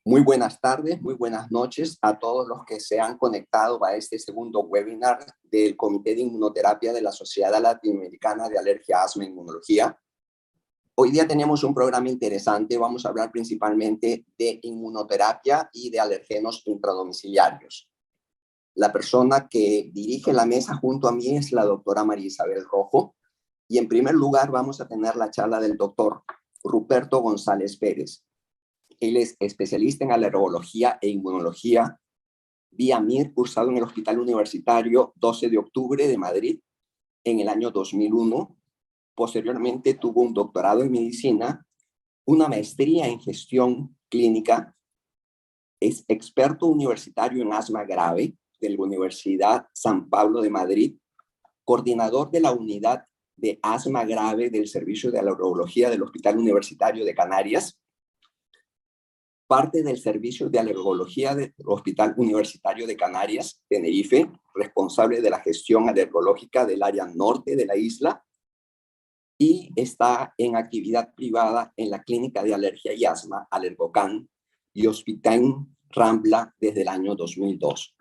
Muy buenas tardes, muy buenas noches a todos los que se han conectado a este segundo webinar del Comité de Inmunoterapia de la Sociedad Latinoamericana de Alergia, Asma e Inmunología. Hoy día tenemos un programa interesante. Vamos a hablar principalmente de inmunoterapia y de alergenos intradomiciliarios. La persona que dirige la mesa junto a mí es la doctora María Isabel Rojo. Y en primer lugar vamos a tener la charla del doctor Ruperto González Pérez. Él es especialista en alergología e inmunología vía MIR, cursado en el Hospital Universitario 12 de Octubre de Madrid en el año 2001. Posteriormente tuvo un doctorado en medicina, una maestría en gestión clínica, es experto universitario en asma grave de la Universidad San Pablo de Madrid, coordinador de la unidad de asma grave del Servicio de Alergología del Hospital Universitario de Canarias, parte del Servicio de Alergología del Hospital Universitario de Canarias, Tenerife, responsable de la gestión alergológica del área norte de la isla, y está en actividad privada en la Clínica de Alergia y Asma Alergocan y Hospital Rambla desde el año 2002.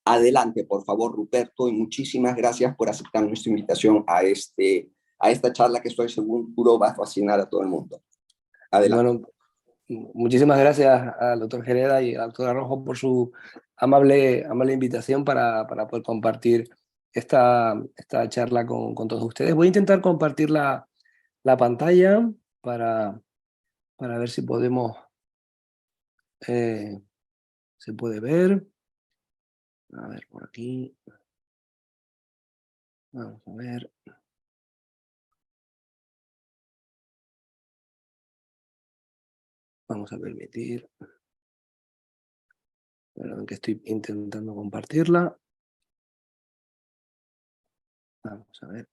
Adelante, por favor, Ruperto, y muchísimas gracias por aceptar nuestra invitación a esta charla que estoy seguro va a fascinar a todo el mundo. Adelante. Bueno, muchísimas gracias al doctor Gereda y a la doctora Rojo por su amable invitación para poder compartir esta charla con todos ustedes. Voy a intentar compartir la pantalla para ver si podemos, se puede ver. A ver, por aquí. Vamos a ver. Vamos a permitir. Perdón, que estoy intentando compartirla. Vamos a ver.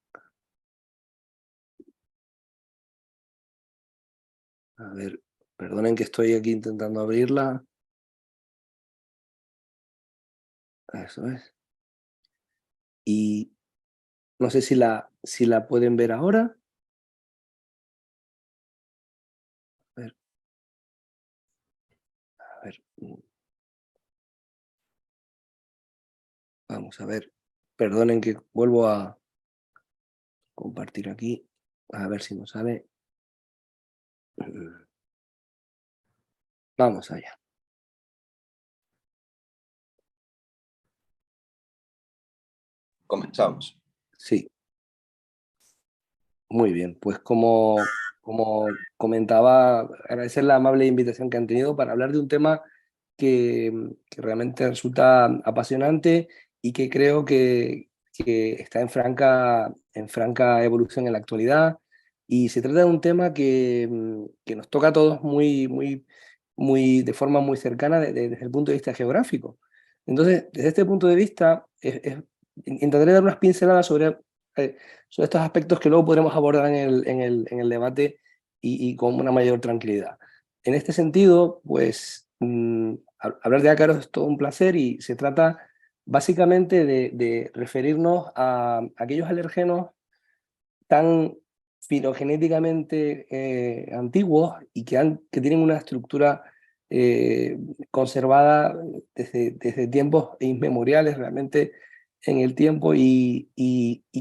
A ver, perdonen que estoy aquí intentando abrirla. Eso es. Y no sé si la pueden ver ahora. A ver. A ver. Vamos a ver. Perdonen que vuelvo a compartir aquí. A ver si nos sale. Vamos allá. Comenzamos. Sí. Muy bien. Pues como comentaba, agradecer la amable invitación que han tenido para hablar de un tema que realmente resulta apasionante y que creo que está en franca evolución en la actualidad. Y se trata de un tema que nos toca a todos de forma muy cercana desde el punto de vista geográfico. Entonces, desde este punto de vista, intentaré dar unas pinceladas sobre estos aspectos que luego podremos abordar en el debate y con una mayor tranquilidad. En este sentido, pues hablar de ácaros es todo un placer y se trata básicamente de referirnos a aquellos alergenos tan filogenéticamente antiguos y que tienen una estructura conservada desde tiempos inmemoriales realmente en el tiempo y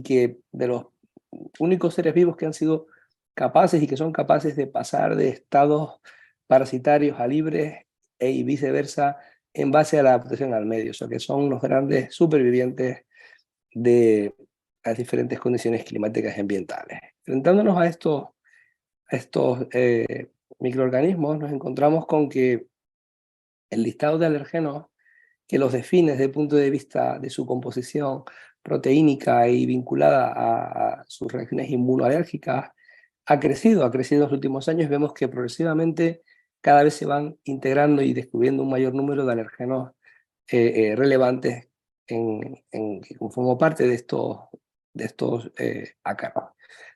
que de los únicos seres vivos que han sido capaces y que son capaces de pasar de estados parasitarios a libres y viceversa en base a la adaptación al medio, o sea que son los grandes supervivientes de las diferentes condiciones climáticas y ambientales. Enfrentándonos a estos microorganismos, nos encontramos con que el listado de alergenos que los define desde el punto de vista de su composición proteínica y vinculada a sus reacciones inmunoalérgicas ha crecido en los últimos años. Vemos que progresivamente cada vez se van integrando y descubriendo un mayor número de alergenos relevantes que conforman parte de estos ácaros.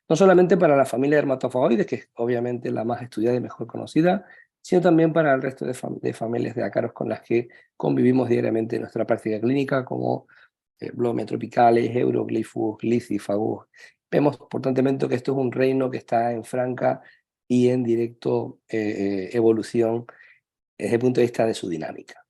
No solamente para la familia de dermatofagoides, que es obviamente la más estudiada y mejor conocida, sino también para el resto de familias de ácaros con las que convivimos diariamente en nuestra práctica clínica, como Blomia tropicales, Euroglyphus, Glycifagus. Vemos, por tanto, que esto es un reino que está en franca y en directo evolución desde el punto de vista de su dinámica.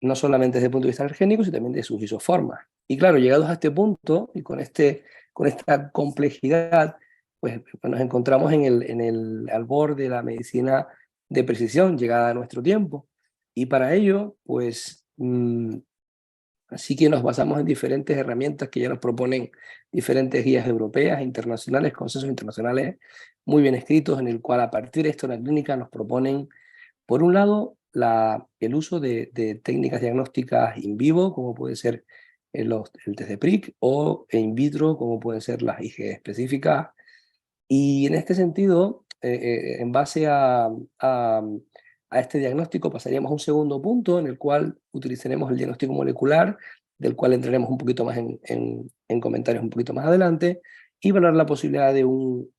No solamente desde el punto de vista alergénico, sino también de sus isoformas. Y claro, llegados a este punto y con esta complejidad, pues nos encontramos al borde de la medicina de precisión llegada a nuestro tiempo. Y para ello, pues, así que nos basamos en diferentes herramientas que ya nos proponen diferentes guías europeas e internacionales, consensos internacionales muy bien escritos, en el cual a partir de esto la clínica nos proponen, por un lado, el uso de técnicas diagnósticas in vivo, como puede ser el test de Prick, o in vitro, como pueden ser las IgE específicas. Y en este sentido, en base a este diagnóstico, pasaríamos a un segundo punto en el cual utilizaremos el diagnóstico molecular, del cual entraremos un poquito más en comentarios un poquito más adelante, y valorar la posibilidad de un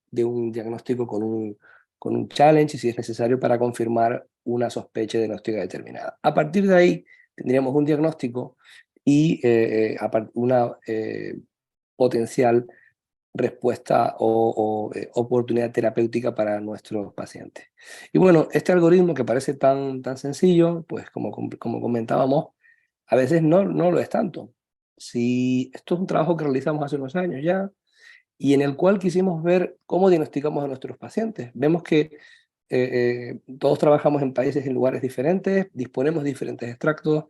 diagnóstico con un challenge, si es necesario, para confirmar una sospecha diagnóstica determinada. A partir de ahí, tendríamos un diagnóstico y una potencial respuesta o oportunidad terapéutica para nuestros pacientes. Y bueno, este algoritmo que parece tan sencillo, pues como comentábamos, a veces no lo es tanto. Si esto es un trabajo que realizamos hace unos años ya, y en el cual quisimos ver cómo diagnosticamos a nuestros pacientes. Vemos que todos trabajamos en países, en lugares diferentes, disponemos de diferentes extractos,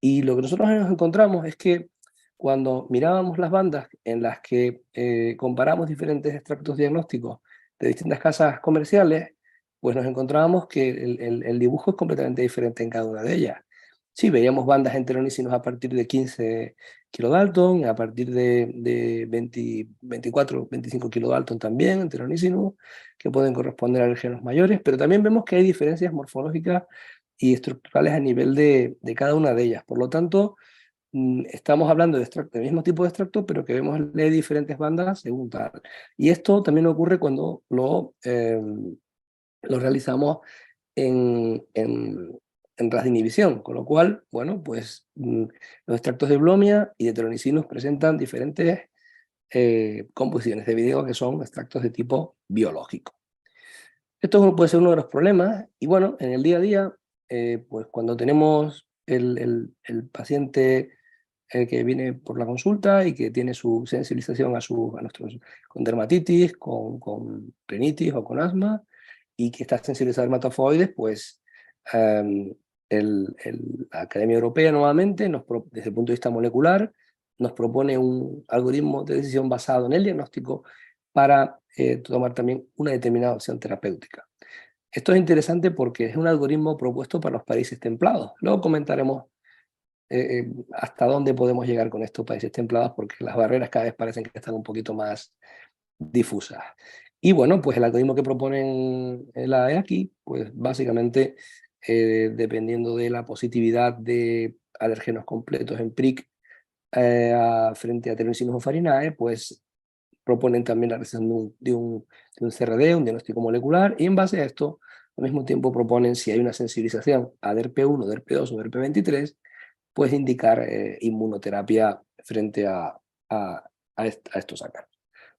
y lo que nosotros nos encontramos es que cuando mirábamos las bandas en las que comparamos diferentes extractos diagnósticos de distintas casas comerciales, pues nos encontrábamos que el dibujo es completamente diferente en cada una de ellas. Sí, veíamos bandas enteronícinos a partir de 15 kilodalton, a partir de 24, 25 kilodalton también, enteronícinos, que pueden corresponder a alergenos mayores, pero también vemos que hay diferencias morfológicas y estructurales a nivel de cada una de ellas. Por lo tanto, estamos hablando del mismo tipo de extracto, pero que vemos de diferentes bandas según tal. Y esto también ocurre cuando lo realizamos en ras de inhibición, con lo cual, bueno, pues los extractos de blomia y de teronicinos presentan diferentes composiciones debido a que son extractos de tipo biológico. Esto puede ser uno de los problemas, y bueno, en el día a día, pues cuando tenemos el paciente que viene por la consulta y que tiene su sensibilización con dermatitis, con rinitis o con asma, y que está sensibilizado a dermatofoides, pues la Academia Europea nuevamente, desde el punto de vista molecular, nos propone un algoritmo de decisión basado en el diagnóstico para tomar también una determinada opción terapéutica. Esto es interesante porque es un algoritmo propuesto para los países templados. Luego comentaremos hasta dónde podemos llegar con estos países templados, porque las barreras cada vez parecen que están un poquito más difusas. Y bueno, pues el algoritmo que proponen aquí, pues básicamente, dependiendo de la positividad de alérgenos completos en PRIC frente a Terenicinos o Farinae, pues proponen también la realización de un CRD, un diagnóstico molecular, y en base a esto, al mismo tiempo proponen si hay una sensibilización a DERP1, DERP2 o DERP23, pues indicar inmunoterapia frente a estos ácaros.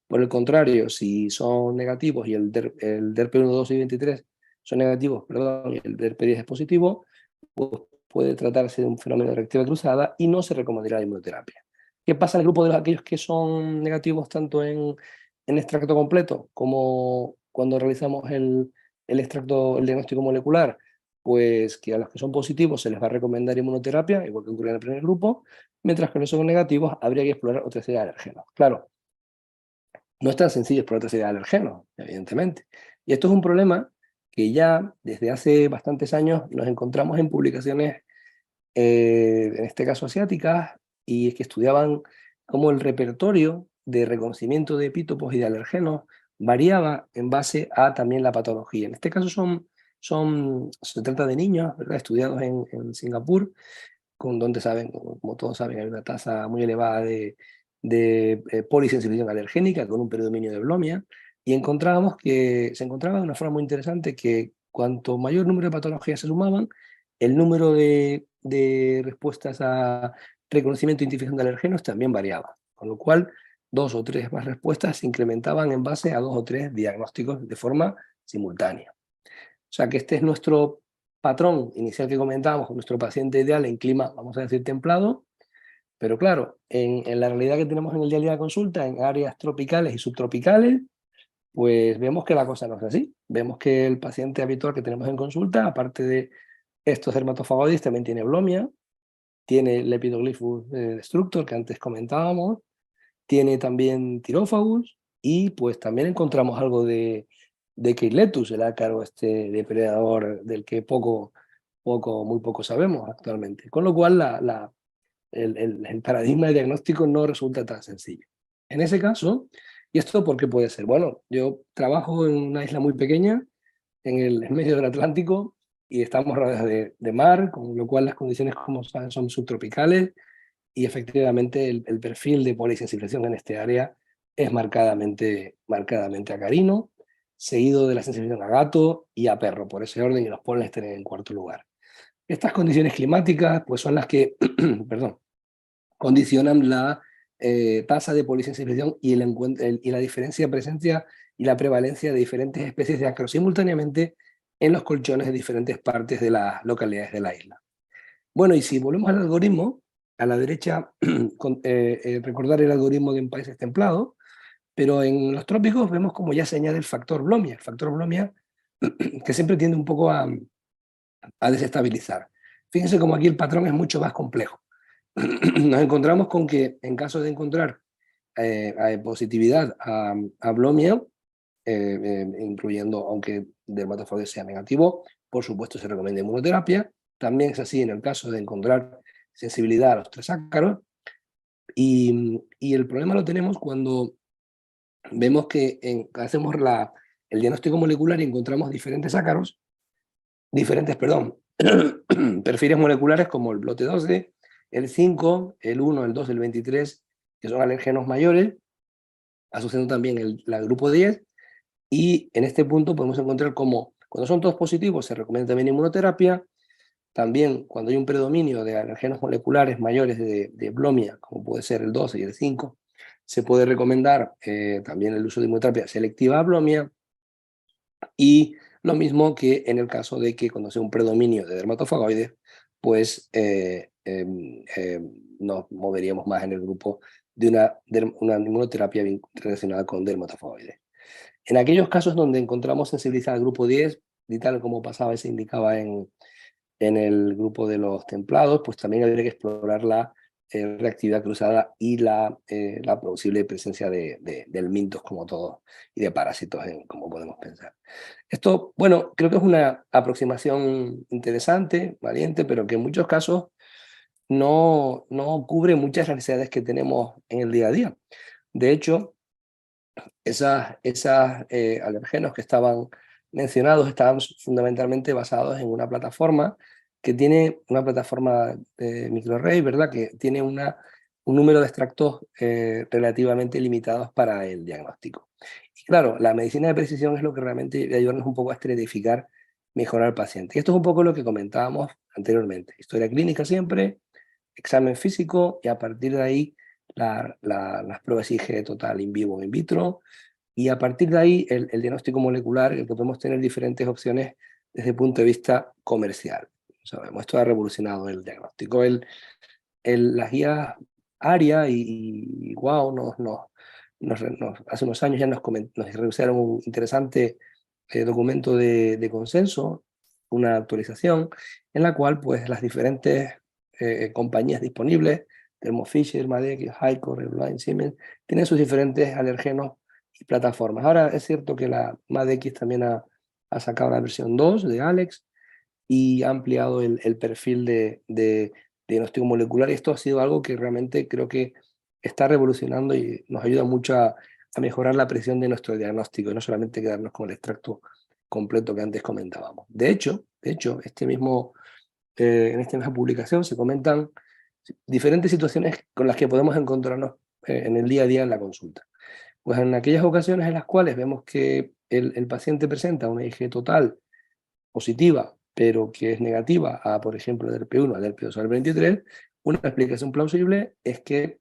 Por el contrario, si son negativos y el DERP1, 2 y 23 son negativos, perdón, y el DERP10 es positivo, pues puede tratarse de un fenómeno de reactiva cruzada y no se recomendaría la inmunoterapia. ¿Qué pasa en el grupo de aquellos que son negativos tanto en extracto completo como cuando realizamos el diagnóstico molecular? Pues que a los que son positivos se les va a recomendar inmunoterapia, igual que ocurre en el primer grupo, mientras que los que son negativos habría que explorar otra serie de alérgenos. Claro, no es tan sencillo explorar otra serie de alérgenos, evidentemente. Y esto es un problema que ya desde hace bastantes años nos encontramos en publicaciones, en este caso asiáticas, y es que estudiaban cómo el repertorio de reconocimiento de epítopos y de alergenos variaba en base a también la patología. En este caso se trata de niños, ¿verdad?, estudiados en Singapur, donde como todos saben, hay una tasa muy elevada de polisensibilización alergénica con un predominio de blomia, y se encontraba de una forma muy interesante que cuanto mayor número de patologías se sumaban, el número de respuestas a reconocimiento e identificación de alergenos también variaba, con lo cual 2 o 3 más respuestas se incrementaban en base a 2 o 3 diagnósticos de forma simultánea. O sea que este es nuestro patrón inicial que comentábamos con nuestro paciente ideal en clima, vamos a decir, templado, pero claro, en la realidad que tenemos en el día a día de consulta, en áreas tropicales y subtropicales, pues vemos que la cosa no es así. Vemos que el paciente habitual que tenemos en consulta, aparte de estos dermatofagoides, también tiene blomia, tiene Lepidoglyphus destructor, que antes comentábamos, tiene también Tirófagus, y pues también encontramos algo de Queiletus, el ácaro este depredador del que muy poco sabemos actualmente. Con lo cual el paradigma de diagnóstico no resulta tan sencillo. En ese caso, ¿y esto por qué puede ser? Bueno, yo trabajo en una isla muy pequeña, en medio del Atlántico, y estamos rodeados de mar, con lo cual las condiciones, como saben, son subtropicales, y efectivamente el perfil de polisensibilización en este área es marcadamente acarino, seguido de la sensibilización a gato y a perro, por ese orden, y los polen estén en cuarto lugar. Estas condiciones climáticas pues son las que perdón, condicionan la tasa de polisensibilización y la diferencia, presencia y la prevalencia de diferentes especies de ácaros simultáneamente en los colchones de diferentes partes de las localidades de la isla. Bueno, y si volvemos al algoritmo, a la derecha, recordar el algoritmo de un país templados, pero en los trópicos vemos como ya se añade el factor Blomia, que siempre tiende un poco a desestabilizar. Fíjense como aquí el patrón es mucho más complejo. Nos encontramos con que en caso de encontrar positividad a Blomia, incluyendo, aunque dermatofagoide sea negativo, por supuesto se recomienda inmunoterapia. También es así en el caso de encontrar sensibilidad a los 3 ácaros. Y el problema lo tenemos cuando vemos que hacemos el diagnóstico molecular y encontramos diferentes ácaros, perfiles moleculares como el blote 12, el 5, el 1, el 2, el 23, que son alérgenos mayores, asociando también el grupo 10, y en este punto podemos encontrar como cuando son todos positivos se recomienda también inmunoterapia. También cuando hay un predominio de alérgenos moleculares mayores de Blomia, como puede ser el 12 y el 5, se puede recomendar también el uso de inmunoterapia selectiva a Blomia, y lo mismo que en el caso de que cuando sea un predominio de dermatofagoides, pues nos moveríamos más en el grupo de una inmunoterapia relacionada con dermatofagoides. En aquellos casos donde encontramos sensibilidad al grupo 10, y tal como pasaba y se indicaba en el grupo de los templados, pues también habría que explorar la reactividad cruzada y la posible presencia del mintos como todo y de parásitos, como podemos pensar. Esto, bueno, creo que es una aproximación interesante, valiente, pero que en muchos casos no cubre muchas necesidades que tenemos en el día a día. De hecho, esas alergenos que estaban mencionados estaban fundamentalmente basados en una plataforma que tiene una plataforma de microarray, ¿verdad? Que tiene un número de extractos relativamente limitados para el diagnóstico. Y claro, la medicina de precisión es lo que realmente debe ayudarnos un poco a estratificar, mejorar al paciente. Y esto es un poco lo que comentábamos anteriormente. Historia clínica siempre, examen físico, y a partir de ahí las pruebas IgE total in vivo o in vitro, y a partir de ahí el diagnóstico molecular, el que podemos tener diferentes opciones desde el punto de vista comercial. Sabemos, esto ha revolucionado el diagnóstico. Las guías ARIA y WOW hace unos años ya nos realizaron un interesante documento de consenso, una actualización, en la cual pues las diferentes compañías disponibles, Thermo Fisher, Madec, Hycor, Reblind, Siemens, tienen sus diferentes alergenos y plataformas. Ahora es cierto que la Madec también ha sacado la versión 2 de Alex y ha ampliado el perfil de diagnóstico molecular, y esto ha sido algo que realmente creo que está revolucionando y nos ayuda mucho a mejorar la precisión de nuestro diagnóstico y no solamente quedarnos con el extracto completo que antes comentábamos. De hecho en esta misma publicación se comentan diferentes situaciones con las que podemos encontrarnos en el día a día en la consulta. Pues en aquellas ocasiones en las cuales vemos que el paciente presenta una IgE total positiva, pero que es negativa a, por ejemplo, del P1 al del P2 al 23, una explicación plausible es que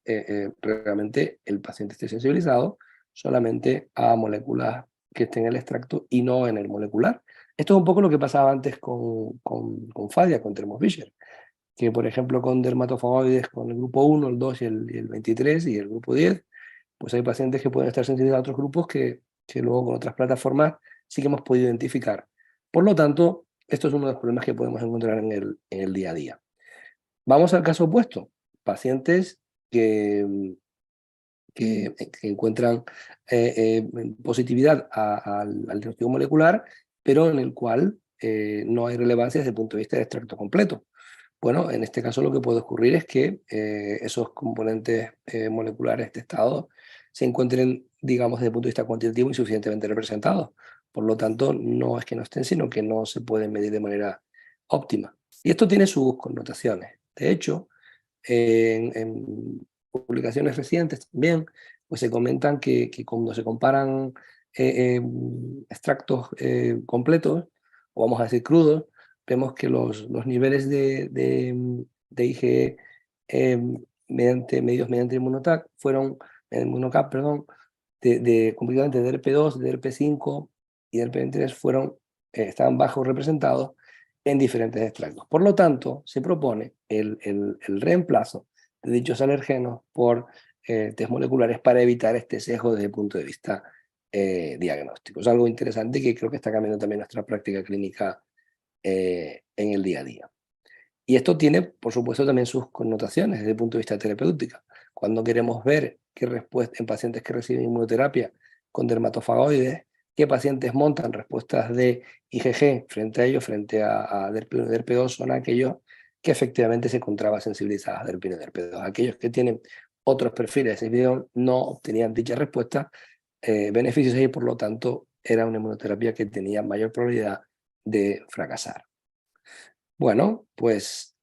realmente el paciente esté sensibilizado solamente a moléculas que estén en el extracto y no en el molecular. Esto es un poco lo que pasaba antes con Fadia, con Thermo Fisher, que por ejemplo con dermatofagoides, con el grupo 1, el 2 y el 23 y el grupo 10, pues hay pacientes que pueden estar sensibles a otros grupos que luego con otras plataformas sí que hemos podido identificar. Por lo tanto, esto es uno de los problemas que podemos encontrar en el día a día. Vamos al caso opuesto, pacientes que encuentran positividad al diagnóstico molecular, pero en el cual no hay relevancia desde el punto de vista del extracto completo. Bueno, en este caso lo que puede ocurrir es que esos componentes moleculares testados se encuentren, digamos, desde el punto de vista cuantitativo insuficientemente representados. Por lo tanto, no es que no estén, sino que no se pueden medir de manera óptima. Y esto tiene sus connotaciones. De hecho, en publicaciones recientes también, pues se comentan que cuando se comparan extractos completos, o vamos a decir crudos, vemos que los niveles de IgE medidos mediante Immunotac Immunocap, perdón, concretamente de ERP2, de ERP5 y de ERP23 estaban bajos representados en diferentes extractos. Por lo tanto, se propone el reemplazo de dichos alergenos por test moleculares para evitar este sesgo desde el punto de vista diagnóstico. Es algo interesante que creo que está cambiando también nuestra práctica clínica en el día a día. Y esto tiene, por supuesto, también sus connotaciones desde el punto de vista terapéutico. Cuando queremos ver qué respuesta en pacientes que reciben inmunoterapia con dermatofagoides, qué pacientes montan respuestas de IgG frente a ellos, frente a DERP2, son aquellos que efectivamente se encontraban sensibilizados a DERP1 y DERP2. Aquellos que tienen otros perfiles de sensibilización no obtenían dicha respuesta, beneficios y por lo tanto era una inmunoterapia que tenía mayor probabilidad de fracasar. Bueno, pues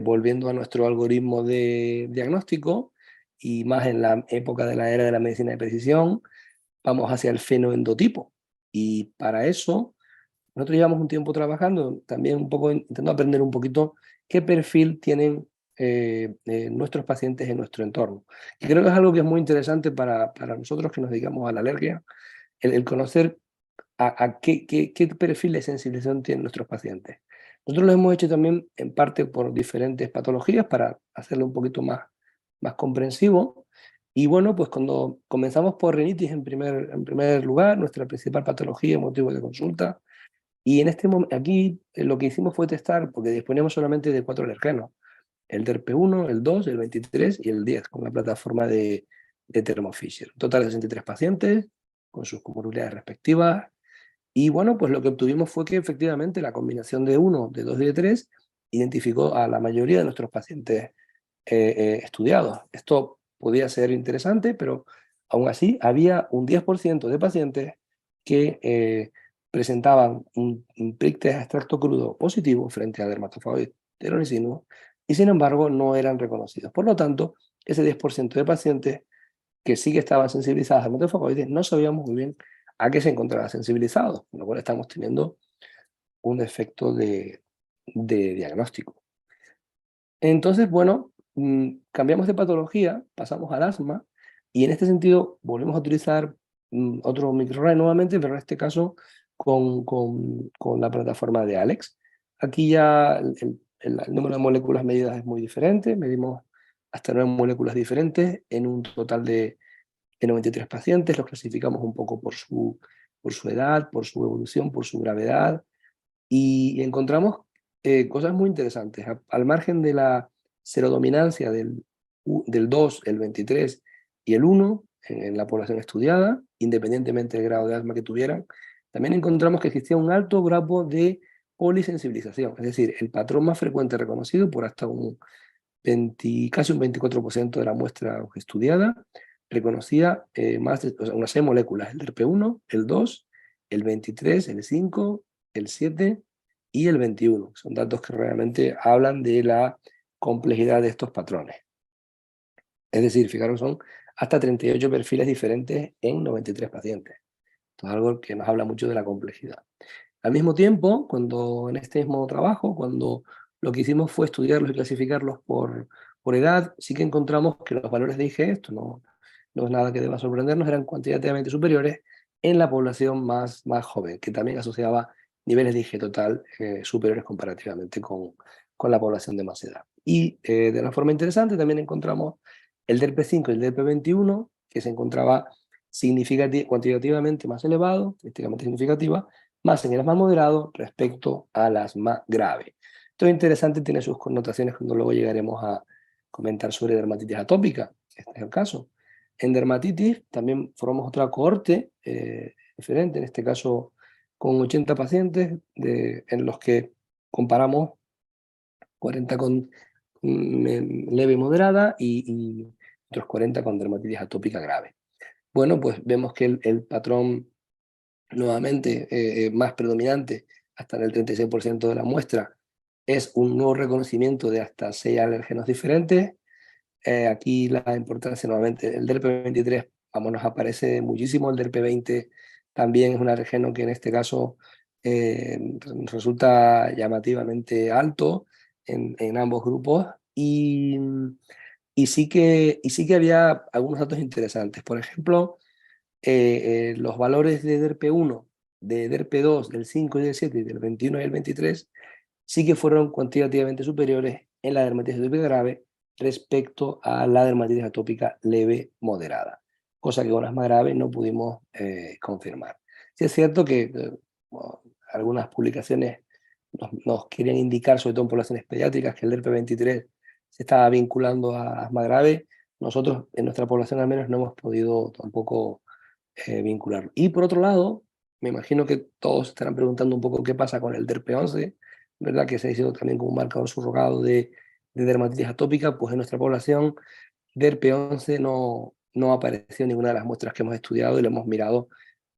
volviendo a nuestro algoritmo de diagnóstico y más en la época de la era de la medicina de precisión, vamos hacia el fenoendotipo. Y para eso, nosotros llevamos un tiempo trabajando, también un poco intentando aprender un poquito qué perfil tienen nuestros pacientes en nuestro entorno. Y creo que es algo que es muy interesante para nosotros que nos dedicamos a la alergia, el conocer a qué perfil de sensibilización tienen nuestros pacientes. Nosotros lo hemos hecho también en parte por diferentes patologías para hacerlo un poquito más comprensivo. Y bueno, pues cuando comenzamos por rinitis en primer lugar, nuestra principal patología, motivo de consulta, y en este aquí lo que hicimos fue testar, porque disponemos solamente de 4 alergenos, el DERP1, el 2, el 23 y el 10, con la plataforma de Thermo Fisher. Un total de 63 pacientes, con sus comorbilidades respectivas, y bueno, pues lo que obtuvimos fue que efectivamente la combinación de 1, de 2 y de 3 identificó a la mayoría de nuestros pacientes estudiados. Esto podía ser interesante, pero aún así había un 10% de pacientes que presentaban un prick test extracto crudo positivo frente a dermatofagoides telanicinos y sin embargo no eran reconocidos. Por lo tanto, ese 10% de pacientes que sí que estaban sensibilizados a dermatofagoides no sabíamos muy bien a qué se encontraba sensibilizado, con lo cual estamos teniendo un efecto de diagnóstico. Entonces, bueno, cambiamos de patología, pasamos al asma, y en este sentido volvemos a utilizar otro microarray nuevamente, pero en este caso con la plataforma de Alex. Aquí ya el número de moléculas medidas es muy diferente, medimos hasta 9 moléculas diferentes en un total de 93 pacientes, los clasificamos un poco por su edad, por su evolución, por su gravedad, y encontramos cosas muy interesantes. Al margen de la serodominancia del 2, el 23 y el 1 en la población estudiada, independientemente del grado de asma que tuvieran, también encontramos que existía un alto grado de polisensibilización, es decir, el patrón más frecuente reconocido por hasta casi un 24% de la muestra estudiada reconocía o sea, unas 6 moléculas, el DERP1, el 2, el 23, el 5, el 7 y el 21. Son datos que realmente hablan de la complejidad de estos patrones. Es decir, fijaros, son hasta 38 perfiles diferentes en 93 pacientes. Esto es algo que nos habla mucho de la complejidad. Al mismo tiempo, cuando en este mismo trabajo, cuando lo que hicimos fue estudiarlos y clasificarlos por edad, sí que encontramos que los valores de IgE, esto no es nada que deba sorprendernos, eran cuantitativamente superiores en la población más joven, que también asociaba niveles de IgE total superiores comparativamente con la población de más edad. Y de una forma interesante también encontramos el DERP5 y el DERP21, que se encontraba cuantitativamente más elevado, estadísticamente significativa, más en el más moderado respecto a las más graves. Esto es interesante, tiene sus connotaciones cuando luego llegaremos a comentar sobre dermatitis atópica, este es el caso. En dermatitis también formamos otra cohorte diferente, en este caso con 80 pacientes en los que comparamos 40 con leve y moderada y otros 40 con dermatitis atópica grave. Bueno, pues vemos que el patrón nuevamente más predominante, hasta en el 36% de la muestra, es un nuevo reconocimiento de hasta 6 alérgenos diferentes. Aquí la importancia nuevamente, el DERP23, vamos, nos aparece muchísimo, el DERP20 también es un alérgeno que en este caso resulta llamativamente alto en ambos grupos y sí que había algunos datos interesantes. Por ejemplo, los valores de DERP1, de DERP2, del 5 y del 7, y del 21 y el 23, sí que fueron cuantitativamente superiores en la dermatitis atópica grave respecto a la dermatitis atópica leve moderada, cosa que con las más graves no pudimos confirmar. Sí es cierto que bueno, algunas publicaciones nos querían indicar, sobre todo en poblaciones pediátricas, que el DERP23 se estaba vinculando a asma grave. Nosotros, en nuestra población al menos, no hemos podido tampoco vincularlo. Y por otro lado, me imagino que todos estarán preguntando un poco qué pasa con el DERP11, ¿verdad? Que se ha sido también como un marcador subrogado de dermatitis atópica, pues en nuestra población DERP11 no apareció en ninguna de las muestras que hemos estudiado y lo hemos mirado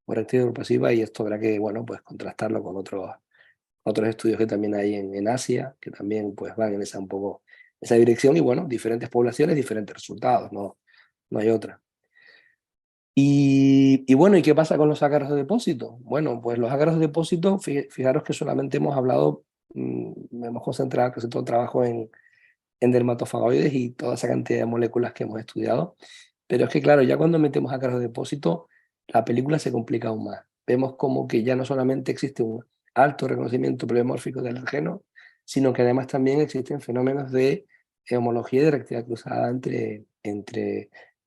por actividad pasiva y esto habrá que, bueno, pues contrastarlo con otros estudios que también hay en Asia, que también pues van en esa un poco esa dirección y bueno, diferentes poblaciones, diferentes resultados, no hay otra. Y bueno, ¿y qué pasa con los ácaros de depósito? Bueno, pues los ácaros de depósito, fijaros que solamente hemos hablado, hemos concentrado casi todo el trabajo en dermatofagoides y toda esa cantidad de moléculas que hemos estudiado, pero es que claro, ya cuando metemos ácaros de depósito, la película se complica aún más. Vemos como que ya no solamente existe un alto reconocimiento pleomórfico del alérgeno, sino que además también existen fenómenos de homología y de reactividad cruzada entre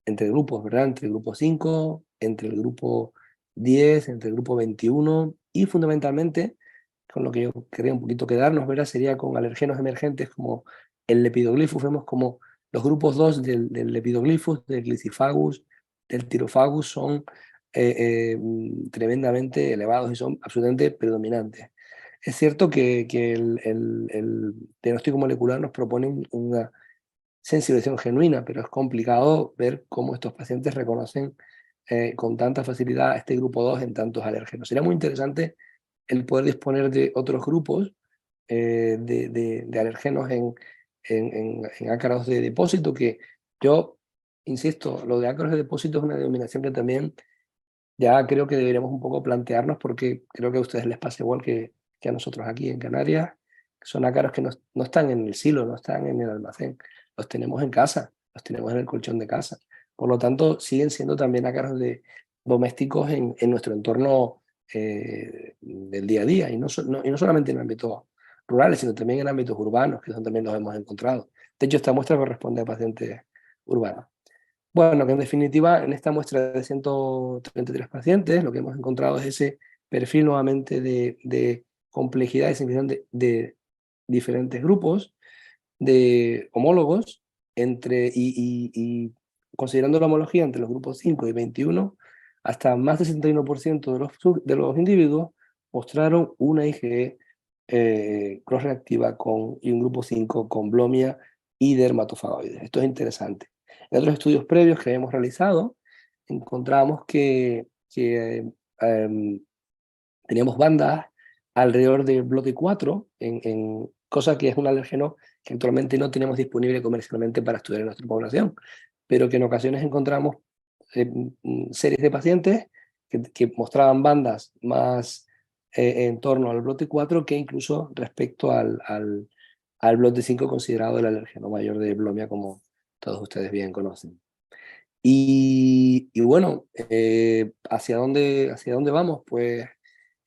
grupos, ¿verdad? Entre el grupo 5, entre el grupo 10, entre el grupo 21 y fundamentalmente, con lo que yo quería un poquito quedarnos, ¿verdad? Sería con alergenos emergentes como el Lepidoglyphus, vemos como los grupos 2 del Lepidoglyphus, del Glyciphagus, del Thyrophagus son tremendamente elevados y son absolutamente predominantes. Es cierto que el diagnóstico molecular nos propone una sensibilización genuina, pero es complicado ver cómo estos pacientes reconocen con tanta facilidad este grupo 2 en tantos alérgenos. Sería muy interesante el poder disponer de otros grupos de alérgenos en ácaros de depósito, que yo, insisto, lo de ácaros de depósito es una denominación que también ya creo que deberíamos un poco plantearnos, porque creo que a ustedes les pasa igual que a nosotros aquí en Canarias, que son ácaros que no están en el silo, no están en el almacén, los tenemos en casa, los tenemos en el colchón de casa. Por lo tanto, siguen siendo también ácaros domésticos en nuestro entorno del día a día, y no solamente en ámbitos rurales, sino también en ámbitos urbanos, que son también los hemos encontrado. De hecho, esta muestra corresponde a pacientes urbanos. Bueno, que en definitiva, en esta muestra de 133 pacientes, lo que hemos encontrado es ese perfil nuevamente de complejidad y simplicidad de diferentes grupos, de homólogos, y considerando la homología entre los grupos 5 y 21, hasta más del 61% de los individuos mostraron una IgE cross-reactiva y un grupo 5 con blomia y dermatofagoides. Esto es interesante. En otros estudios previos que hemos realizado, encontramos que teníamos bandas alrededor del bloque 4, cosa que es un alérgeno que actualmente no tenemos disponible comercialmente para estudiar en nuestra población, pero que en ocasiones encontramos series de pacientes que mostraban bandas más en torno al bloque 4 que incluso respecto al bloque 5 considerado el alérgeno mayor de blomia, como todos ustedes bien conocen. Y bueno, ¿hacia dónde vamos? Pues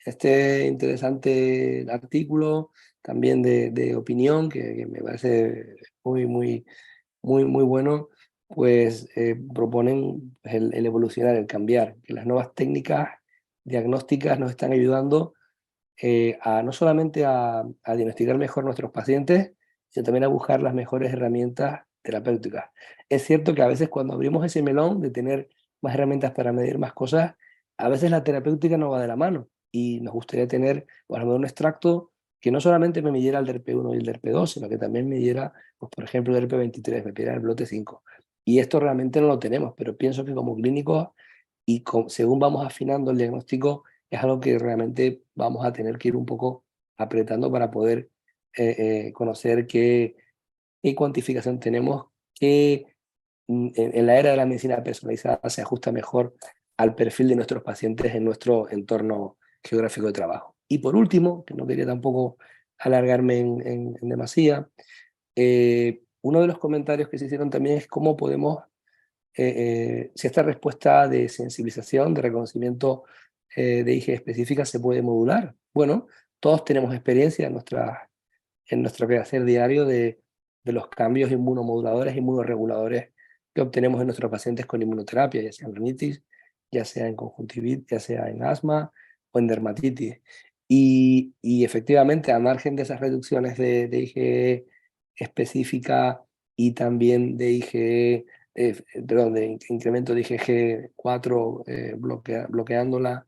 este interesante artículo también de opinión que me parece muy bueno, pues proponen el evolucionar, el cambiar, que las nuevas técnicas diagnósticas nos están ayudando a no solamente a diagnosticar mejor nuestros pacientes, sino también a buscar las mejores herramientas terapéuticas. Es cierto que a veces cuando abrimos ese melón de tener más herramientas para medir más cosas, a veces la terapéutica no va de la mano y nos gustaría tener, por ejemplo, un extracto que no solamente me midiera el DERP1 y el DERP2, sino que también me midiera, pues, por ejemplo, el DERP23, me pidiera el BLOT5. Y esto realmente no lo tenemos, pero pienso que como clínicos y según vamos afinando el diagnóstico, es algo que realmente vamos a tener que ir un poco apretando para poder conocer qué cuantificación tenemos, qué en la era de la medicina personalizada se ajusta mejor al perfil de nuestros pacientes en nuestro entorno geográfico de trabajo. Y por último, que no quería tampoco alargarme en demasía, uno de los comentarios que se hicieron también es cómo podemos, si esta respuesta de sensibilización, de reconocimiento de IG específica se puede modular. Bueno, todos tenemos experiencia en nuestro quehacer diario de los cambios inmunomoduladores, inmunoreguladores que obtenemos en nuestros pacientes con inmunoterapia, ya sea en rinitis, ya sea en conjuntivitis, ya sea en asma o en dermatitis. Y efectivamente, a margen de esas reducciones de IgE específica y también de IgE, perdón, de incremento de IgG4 bloqueándola,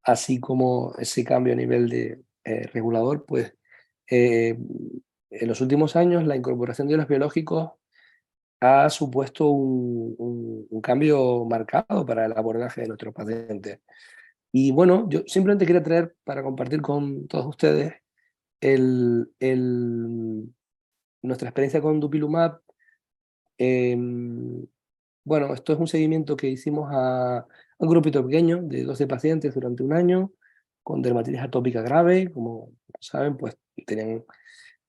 así como ese cambio a nivel de regulador, pues eh, en los últimos años la incorporación de los biológicos ha supuesto un cambio marcado para el abordaje de nuestros pacientes. Y bueno, yo simplemente quería traer para compartir con todos ustedes el, el, nuestra experiencia con Dupilumab. Eh, bueno, esto es un seguimiento que hicimos a un grupito pequeño de 12 pacientes durante un año con dermatitis atópica grave. Como saben, pues tenían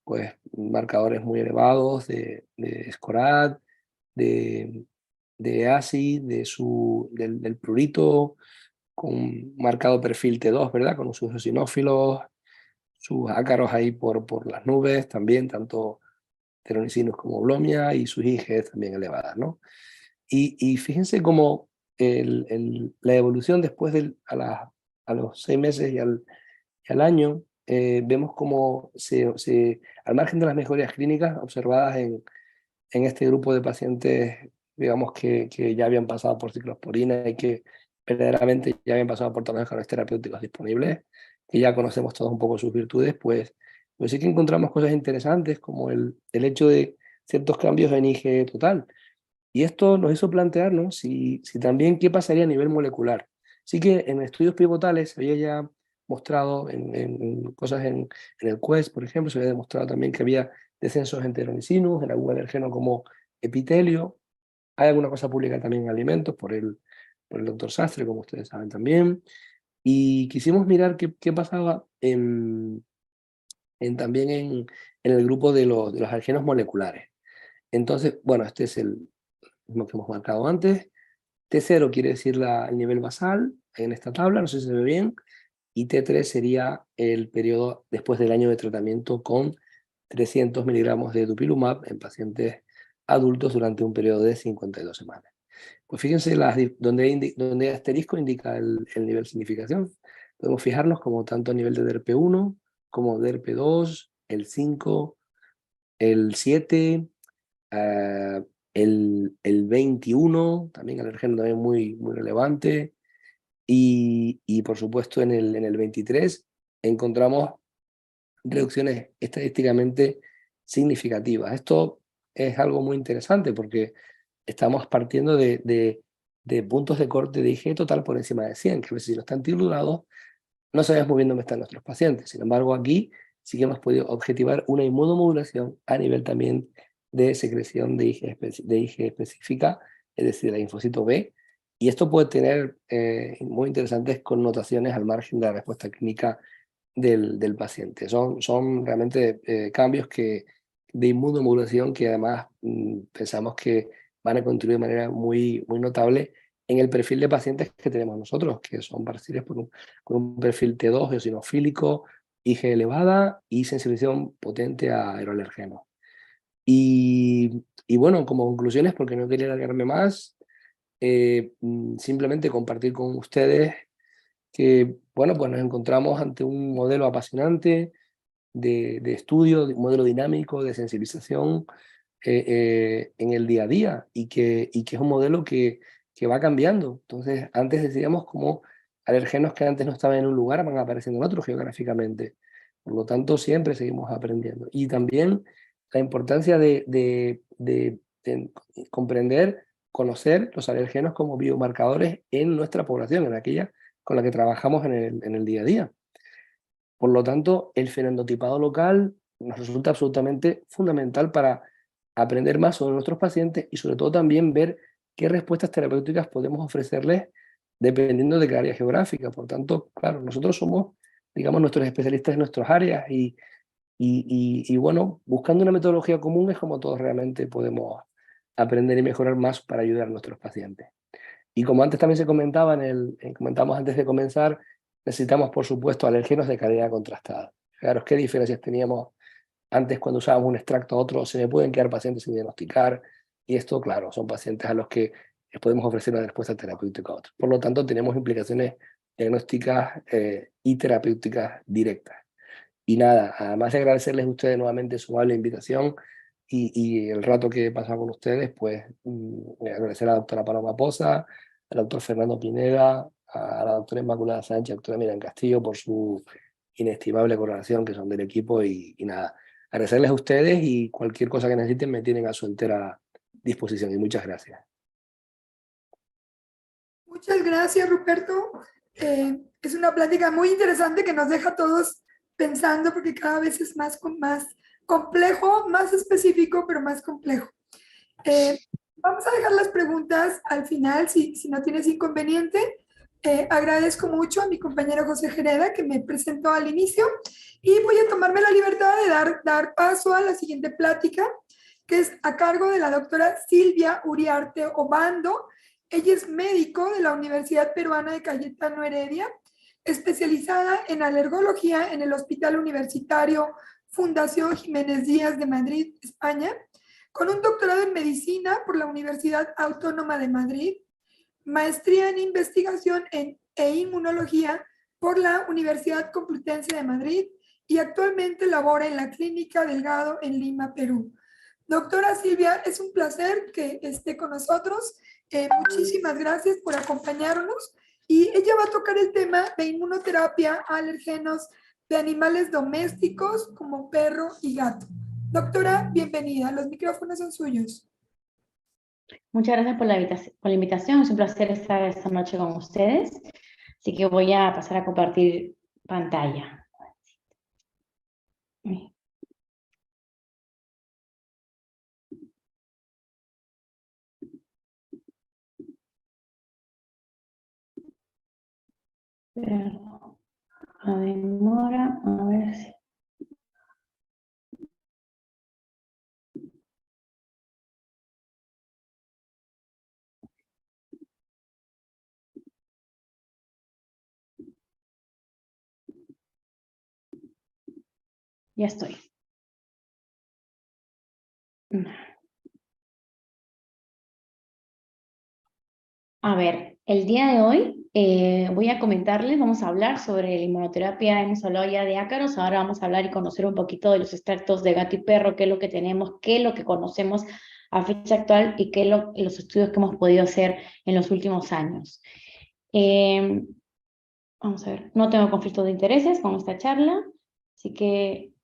pues marcadores muy elevados de SCORAD, de, de ACI, del prurito, con un marcado perfil T2, ¿verdad? Con sus eosinófilos, sus ácaros ahí por las nubes, también tanto teronicinos como blomia y sus IgEs también elevadas, ¿no? Y fíjense cómo la evolución después a los 6 meses y al año, vemos cómo al margen de las mejorías clínicas observadas en este grupo de pacientes, digamos, que ya habían pasado por ciclosporina y que verdaderamente ya habían pasado por todos los canales terapéuticos disponibles, que ya conocemos todos un poco sus virtudes, pues sí que encontramos cosas interesantes como el hecho de ciertos cambios en IgE total. Y esto nos hizo plantearnos si también qué pasaría a nivel molecular. Sí que en estudios pivotales se había ya mostrado en cosas en el Quest, por ejemplo, se había demostrado también que había descensos en teronicinos, en algún alergeno como epitelio. Hay alguna cosa pública también en alimentos por el doctor Sastre, como ustedes saben también. Y quisimos mirar qué pasaba también en el grupo de los alergenos moleculares. Entonces, bueno, este es el mismo que hemos marcado antes. T0 quiere decir el nivel basal en esta tabla, no sé si se ve bien, y T3 sería el periodo después del año de tratamiento con 300 miligramos de Dupilumab en pacientes adultos durante un periodo de 52 semanas. Pues fíjense donde asterisco indica el nivel de significación. Podemos fijarnos como tanto a nivel de DERP1 como DERP2, el 5, el 7, uh, el 21, también alergeno también muy relevante, y por supuesto en el 23 encontramos reducciones estadísticamente significativas. Esto es algo muy interesante porque estamos partiendo de puntos de corte de IG total por encima de 100, que a veces si no están diluidados no sabemos muy bien dónde están nuestros pacientes. Sin embargo, aquí sí que hemos podido objetivar una inmunomodulación a nivel también de secreción de IG específica, es decir, la linfocito B, y esto puede tener muy interesantes connotaciones al margen de la respuesta clínica del paciente. Son realmente cambios de inmunomodulación que además pensamos que van a contribuir de manera muy notable en el perfil de pacientes que tenemos nosotros, que son pacientes con un perfil T2 eosinofílico, IG elevada y sensibilización potente a aeroalergenos. Y bueno, como conclusiones, porque no quería alargarme más, simplemente compartir con ustedes que, bueno, pues nos encontramos ante un modelo apasionante de estudio, de un modelo dinámico de sensibilización en el día a día y que es un modelo que va cambiando. Entonces, antes decíamos como alergenos que antes no estaban en un lugar van apareciendo en otro geográficamente. Por lo tanto, siempre seguimos aprendiendo. Y también la importancia de comprender, conocer los alergenos como biomarcadores en nuestra población, en aquella con la que trabajamos en el día a día. Por lo tanto, el fenotipado local nos resulta absolutamente fundamental para aprender más sobre nuestros pacientes y sobre todo también ver qué respuestas terapéuticas podemos ofrecerles dependiendo de qué área geográfica. Por tanto, claro, nosotros somos, digamos, nuestros especialistas en nuestras áreas y bueno, buscando una metodología común es como todos realmente podemos aprender y mejorar más para ayudar a nuestros pacientes. Y como antes también se comentaba, comentamos antes de comenzar, necesitamos, por supuesto, alergenos de calidad contrastada. Fijaros qué diferencias teníamos antes cuando usábamos un extracto a otro, se me pueden quedar pacientes sin diagnosticar, y esto, claro, son pacientes a los que les podemos ofrecer una respuesta terapéutica a otros. Por lo tanto, tenemos implicaciones diagnósticas y terapéuticas directas. Y nada, además de agradecerles a ustedes nuevamente su amable invitación y el rato que he pasado con ustedes, pues agradecer a la doctora Paloma Poza, al doctor Fernando Pineda, a la doctora Inmaculada Sánchez, a la doctora Miriam Castillo por su inestimable colaboración, que son del equipo, y nada, agradecerles a ustedes y cualquier cosa que necesiten me tienen a su entera disposición y muchas gracias. Muchas gracias, Ruperto. Es una plática muy interesante que nos deja a todos pensando porque cada vez es más complejo, más específico, pero más complejo. Vamos a dejar las preguntas al final, si no tienes inconveniente. Agradezco mucho a mi compañero José Jereda que me presentó al inicio y voy a tomarme la libertad de dar paso a la siguiente plática, que es a cargo de la doctora Silvia Uriarte Obando. Ella es médico de la Universidad Peruana de Cayetano Heredia, especializada en alergología en el Hospital Universitario Fundación Jiménez Díaz de Madrid, España, con un doctorado en medicina por la Universidad Autónoma de Madrid, maestría en investigación e inmunología por la Universidad Complutense de Madrid y actualmente labora en la Clínica Delgado en Lima, Perú. Doctora Silvia, es un placer que esté con nosotros. Muchísimas gracias por acompañarnos. Y ella va a tocar el tema de inmunoterapia a alérgenos de animales domésticos como perro y gato. Doctora, bienvenida. Los micrófonos son suyos. Muchas gracias por la invitación. Es un placer estar esta noche con ustedes. Así que voy a pasar a compartir pantalla. Perdón, la demora, a ver si... Ya estoy. A ver, el día de hoy voy a comentarles, vamos a hablar sobre la inmunoterapia. Hemos hablado ya de ácaros, ahora vamos a hablar y conocer un poquito de los extractos de gato y perro, qué es lo que tenemos, qué es lo que conocemos a fecha actual y qué es los estudios que hemos podido hacer en los últimos años. Vamos a ver, no tengo conflicto de intereses con esta charla, así que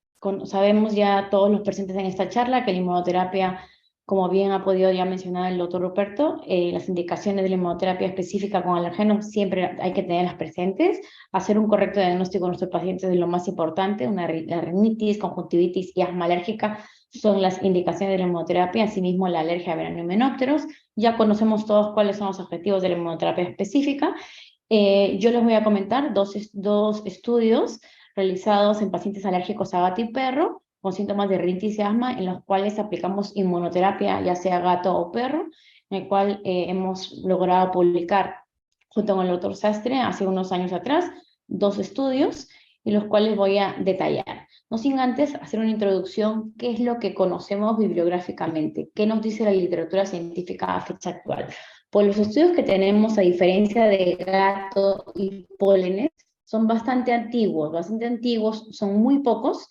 sabemos ya todos los presentes en esta charla que la inmunoterapia, como bien ha podido ya mencionar el doctor Ruperto, las indicaciones de la inmunoterapia específica con alergenos siempre hay que tenerlas presentes. Hacer un correcto diagnóstico de nuestros pacientes es lo más importante. La rinitis, conjuntivitis y asma alérgica son las indicaciones de la inmunoterapia, asimismo la alergia a Veranomenópteros. Ya conocemos todos cuáles son los objetivos de la inmunoterapia específica. Yo les voy a comentar dos estudios realizados en pacientes alérgicos a gato y perro con síntomas de rinitis y asma, en los cuales aplicamos inmunoterapia, ya sea gato o perro, en el cual hemos logrado publicar junto con el doctor Sastre hace unos años atrás 2 estudios, y los cuales voy a detallar. No sin antes hacer una introducción, qué es lo que conocemos bibliográficamente, qué nos dice la literatura científica a fecha actual. Pues los estudios que tenemos, a diferencia de gato y pólenes, son bastante antiguos, son muy pocos.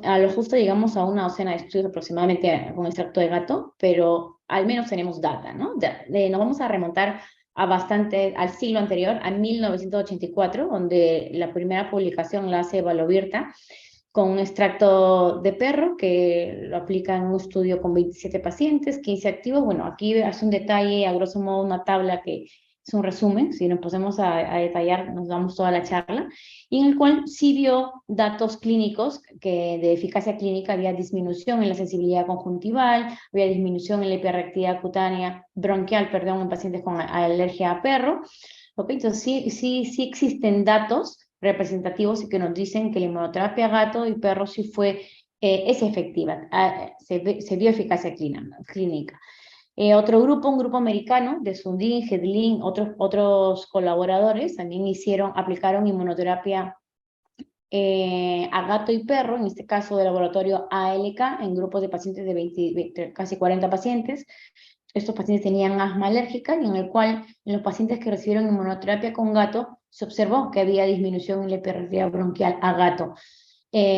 A lo justo llegamos a una docena de estudios aproximadamente con extracto de gato, pero al menos tenemos data, ¿no? Nos vamos a remontar al siglo anterior, a 1984, donde la primera publicación la hace Valovierta, con un extracto de perro que lo aplica en un estudio con 27 pacientes, 15 activos. Bueno, aquí hace un detalle, a grosso modo una tabla que es un resumen, si nos ponemos a detallar nos damos toda la charla, y en el cual sí vio datos clínicos que de eficacia clínica había disminución en la sensibilidad conjuntival, había disminución en la hiperreactividad cutánea bronquial, perdón, en pacientes con alergia a perro. Okay, entonces sí existen datos representativos y que nos dicen que la inmunoterapia gato y perro sí es efectiva, se vio eficacia clínica. Otro grupo, un grupo americano de Sundin, Hedlin, otros colaboradores también aplicaron inmunoterapia a gato y perro, en este caso del laboratorio ALK, en grupos de pacientes de casi 40 pacientes. Estos pacientes tenían asma alérgica, y en el cual en los pacientes que recibieron inmunoterapia con gato se observó que había disminución en la hiperreactividad bronquial a gato.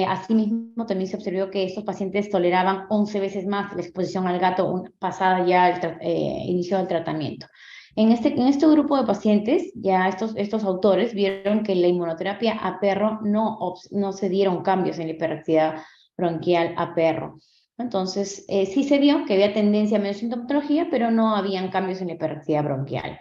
Asimismo, también se observó que estos pacientes toleraban 11 veces más la exposición al gato pasada ya el inicio del tratamiento. En este grupo de pacientes, ya estos autores vieron que la inmunoterapia a perro no se dieron cambios en la hiperreactividad bronquial a perro. Entonces, sí se vio que había tendencia a menos sintomatología, pero no habían cambios en la hiperreactividad bronquial.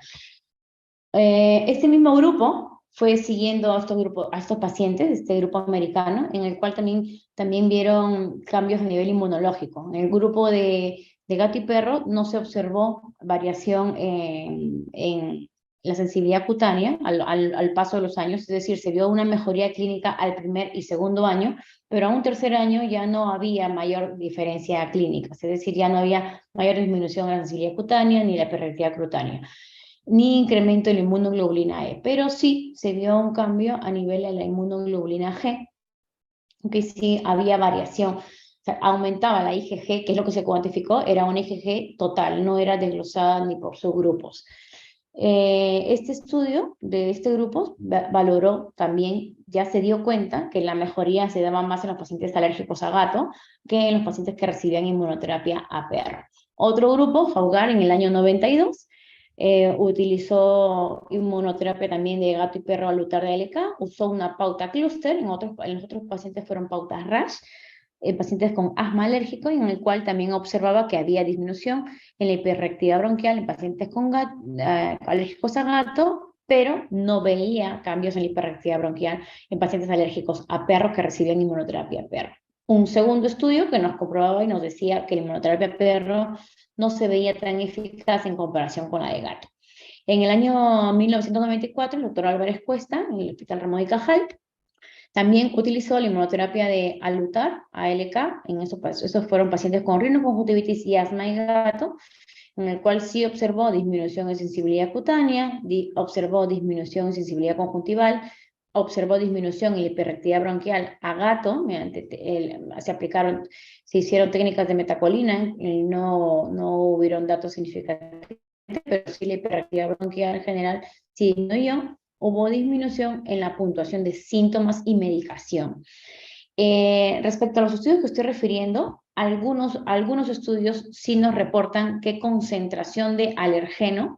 Este mismo grupo fue siguiendo a estos pacientes, este grupo americano, en el cual también vieron cambios a nivel inmunológico. En el grupo de gato y perro no se observó variación en la sensibilidad cutánea al paso de los años, es decir, se vio una mejoría clínica al primer y segundo año, pero a un tercer año ya no había mayor diferencia clínica, es decir, ya no había mayor disminución en la sensibilidad cutánea ni la hiperreactividad cutánea, ni incremento en la inmunoglobulina E, pero sí se vio un cambio a nivel de la inmunoglobulina G, que sí había variación. O sea, aumentaba la IgG, que es lo que se cuantificó, era una IgG total, no era desglosada ni por subgrupos. Este estudio de este grupo valoró también, ya se dio cuenta que la mejoría se daba más en los pacientes alérgicos a gato que en los pacientes que recibían inmunoterapia a perro. Otro grupo, Faugar, en el año 92, utilizó inmunoterapia también de gato y perro alutar de ALK, usó una pauta cluster, en los otros pacientes fueron pautas RASH, en pacientes con asma alérgico, y en el cual también observaba que había disminución en la hiperreactividad bronquial en pacientes con alérgicos a gato, pero no veía cambios en la hiperreactividad bronquial en pacientes alérgicos a perros que recibían inmunoterapia a perro. Un segundo estudio que nos comprobaba y nos decía que la inmunoterapia a perro no se veía tan eficaz en comparación con la de gato. En el año 1994, el doctor Álvarez Cuesta, en el Hospital Ramón y Cajal, también utilizó la inmunoterapia de alutar, ALK, esos fueron pacientes con rinoconjuntivitis y asma de gato, en el cual sí observó disminución en sensibilidad cutánea, observó disminución en sensibilidad conjuntival, observó disminución en la hiperreactividad bronquial a gato, se hicieron técnicas de metacolina, no hubieron datos significativos, pero sí la hiperreactividad bronquial en general sí disminuyó. Hubo disminución en la puntuación de síntomas y medicación. Respecto a los estudios que estoy refiriendo, algunos estudios sí nos reportan qué concentración de alergeno,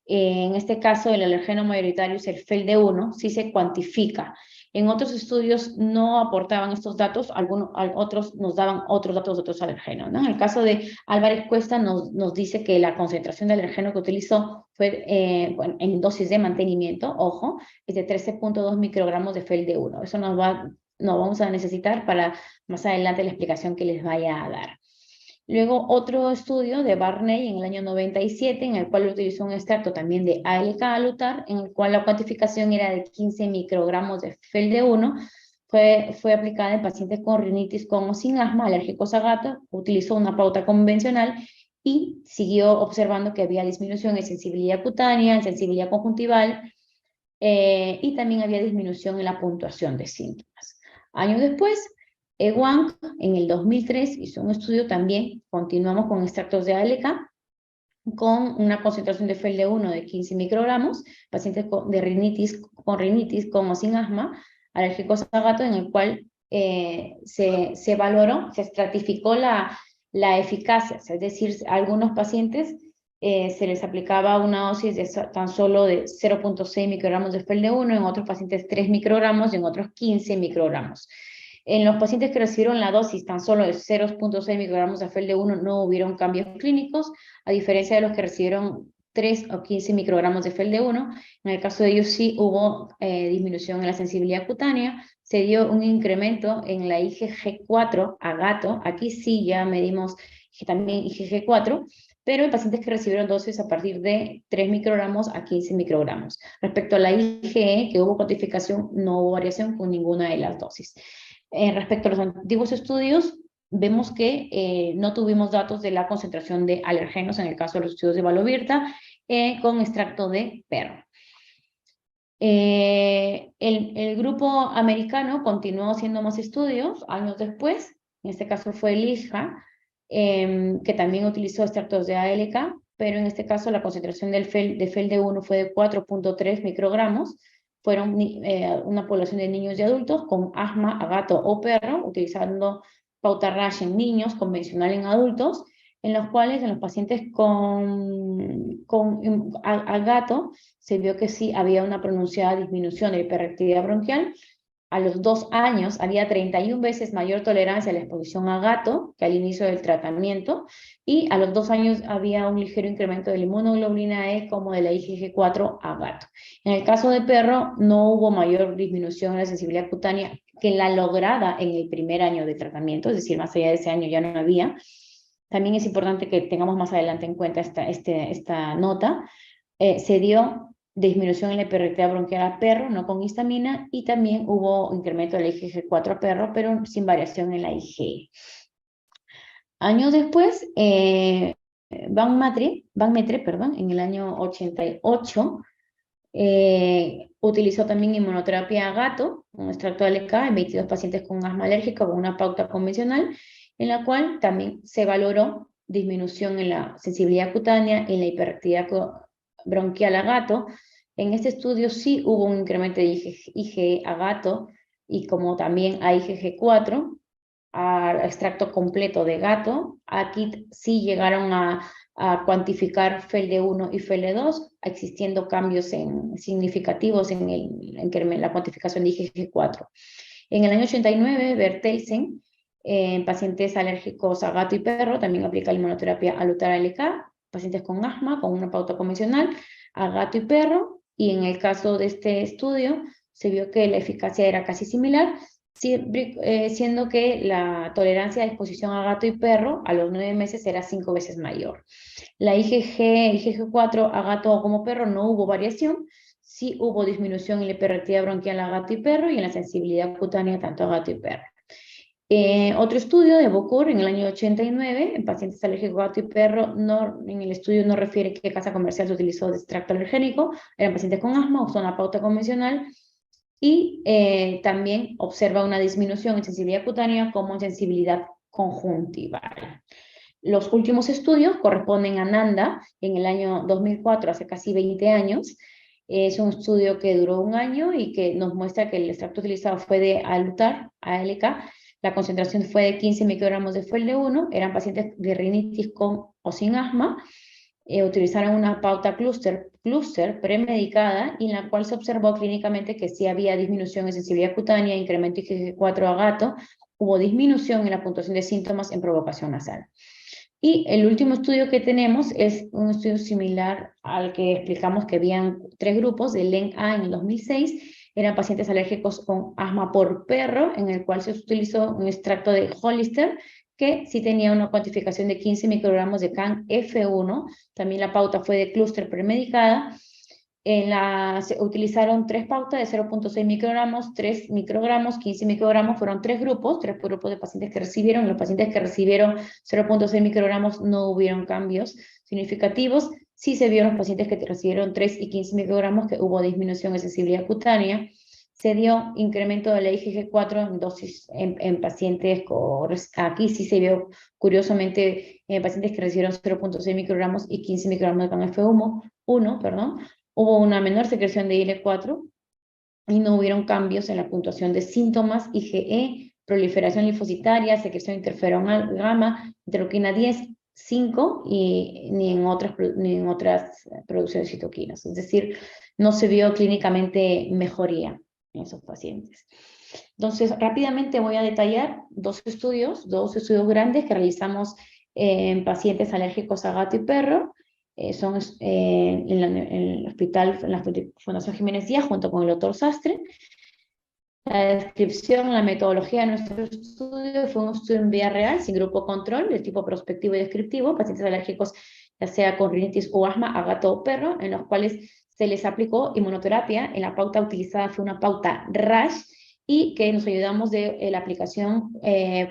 en este caso el alergeno mayoritario es el FeLD1, sí se cuantifica. En otros estudios no aportaban estos datos, otros nos daban otros datos de otros alergenos, ¿no? En el caso de Álvarez Cuesta nos dice que la concentración de alergeno que utilizó fue en dosis de mantenimiento, ojo, es de 13.2 microgramos de FeLD1. Eso nos vamos a necesitar para más adelante la explicación que les vaya a dar. Luego otro estudio de Barney en el año 97, en el cual utilizó un extracto también de ALK alutar, en el cual la cuantificación era de 15 microgramos de FeLD1, fue aplicada en pacientes con rinitis con o sin asma, alérgicos a gato, utilizó una pauta convencional y siguió observando que había disminución en sensibilidad cutánea, en sensibilidad conjuntival, y también había disminución en la puntuación de síntomas. Años después, Wang, en el 2003, hizo un estudio también, continuamos con extractos de ALK, con una concentración de FeLD1 de 15 microgramos, pacientes con rinitis con o sin asma, alérgicos a gato, en el cual se valoró, se estratificó la eficacia, es decir, a algunos pacientes se les aplicaba una dosis de tan solo de 0.6 microgramos de FeLD1, en otros pacientes 3 microgramos y en otros 15 microgramos. En los pacientes que recibieron la dosis tan solo de 0.6 microgramos de FeLD1 no hubieron cambios clínicos, a diferencia de los que recibieron 3 o 15 microgramos de FeLD1. En el caso de ellos sí hubo disminución en la sensibilidad cutánea, se dio un incremento en la IgG4 a gato, aquí sí ya medimos también IgG4, pero en pacientes que recibieron dosis a partir de 3 microgramos a 15 microgramos. Respecto a la IgE, que hubo cuantificación, no hubo variación con ninguna de las dosis. Respecto a los antiguos estudios, vemos que no tuvimos datos de la concentración de alergenos en el caso de los estudios de Balovirta con extracto de perro. El grupo americano continuó haciendo más estudios años después, en este caso fue el ISHA, que también utilizó extractos de ALK, pero en este caso la concentración de FeLD1 fue de 4.3 microgramos, fueron una población de niños y adultos con asma a gato o perro, utilizando pauta Rasch en niños, convencional en adultos, en los cuales en los pacientes a gato se vio que sí había una pronunciada disminución de la hiperactividad bronquial. A los 2 años había 31 veces mayor tolerancia a la exposición a gato que al inicio del tratamiento, y a los 2 años había un ligero incremento de la inmunoglobulina E como de la IgG4 a gato. En el caso de perro no hubo mayor disminución en la sensibilidad cutánea que la lograda en el primer año de tratamiento, es decir, más allá de ese año ya no había. También es importante que tengamos más adelante en cuenta esta nota. Se dio disminución en la hiperactividad bronquial a perro, no con histamina, y también hubo incremento de la IgG4 a perro, pero sin variación en la IgE. Años después, Van Metre, en el año 88, utilizó también inmunoterapia a gato, un extracto de ALK en 22 pacientes con asma alérgica con una pauta convencional, en la cual también se valoró disminución en la sensibilidad cutánea y en la hiperactividad bronquial a gato. En este estudio sí hubo un incremento de IgE a gato y como también a IgG4, a extracto completo de gato. Aquí sí llegaron a cuantificar FeLD1 y FeLD2, existiendo cambios significativos en la cuantificación de IgG4. En el año 89, Bertelsen, en pacientes alérgicos a gato y perro, también aplica la inmunoterapia Alutar-ALK, pacientes con asma, con una pauta convencional, a gato y perro, y en el caso de este estudio se vio que la eficacia era casi similar, siendo que la tolerancia de exposición a gato y perro a los 9 meses era 5 veces mayor. La IgG4 a gato o como perro no hubo variación, sí hubo disminución en la hiperactividad bronquial a gato y perro y en la sensibilidad cutánea tanto a gato y perro. Otro estudio de Bocur en el año 89, en pacientes alérgicos a gato y perro, en el estudio no refiere qué casa comercial se utilizó de extracto alergénico, eran pacientes con asma, usó una pauta convencional, y también observa una disminución en sensibilidad cutánea como en sensibilidad conjuntival. Los últimos estudios corresponden a Nanda en el año 2004, hace casi 20 años. Es un estudio que duró 1 año y que nos muestra que el extracto utilizado fue de Alutar, ALK. La concentración fue de 15 microgramos de FeLD1, eran pacientes de rinitis con o sin asma. Utilizaron una pauta clúster premedicada, y en la cual se observó clínicamente que sí había disminución en sensibilidad cutánea, incremento IgG4 a gato, hubo disminución en la puntuación de síntomas en provocación nasal. Y el último estudio que tenemos es un estudio similar al que explicamos, que habían 3 grupos, de LEN-A en el 2006, eran pacientes alérgicos con asma por perro, en el cual se utilizó un extracto de Hollister, que sí tenía una cuantificación de 15 microgramos de CAN F1, también la pauta fue de clúster premedicada, Se utilizaron 3 pautas de 0.6 microgramos, 3 microgramos, 15 microgramos, fueron 3 grupos de pacientes que recibieron. Los pacientes que recibieron 0.6 microgramos no hubieron cambios significativos. Sí se vio en los pacientes que recibieron 3 y 15 microgramos que hubo disminución de sensibilidad cutánea. Se dio incremento de la IgG4 en dosis en pacientes, aquí sí se vio curiosamente en pacientes que recibieron 0.6 microgramos y 15 microgramos de CanF1, perdón. Hubo una menor secreción de IL-4 y no hubieron cambios en la puntuación de síntomas, IgE, proliferación linfocitaria, secreción de interferón gamma, interleuquina 10, 5 y ni en otras producciones de citoquinas. Es decir, no se vio clínicamente mejoría en esos pacientes. Entonces, rápidamente voy a detallar dos estudios grandes que realizamos en pacientes alérgicos a gato y perro. Son en el hospital, en la Fundación Jiménez Díaz, junto con el doctor Sastre. La descripción, la metodología de nuestro estudio fue un estudio en vía real, sin grupo control, de tipo prospectivo y descriptivo, pacientes alérgicos, ya sea con rinitis o asma, a gato o perro, en los cuales se les aplicó inmunoterapia. En la pauta utilizada fue una pauta RASH, y que nos ayudamos de la aplicación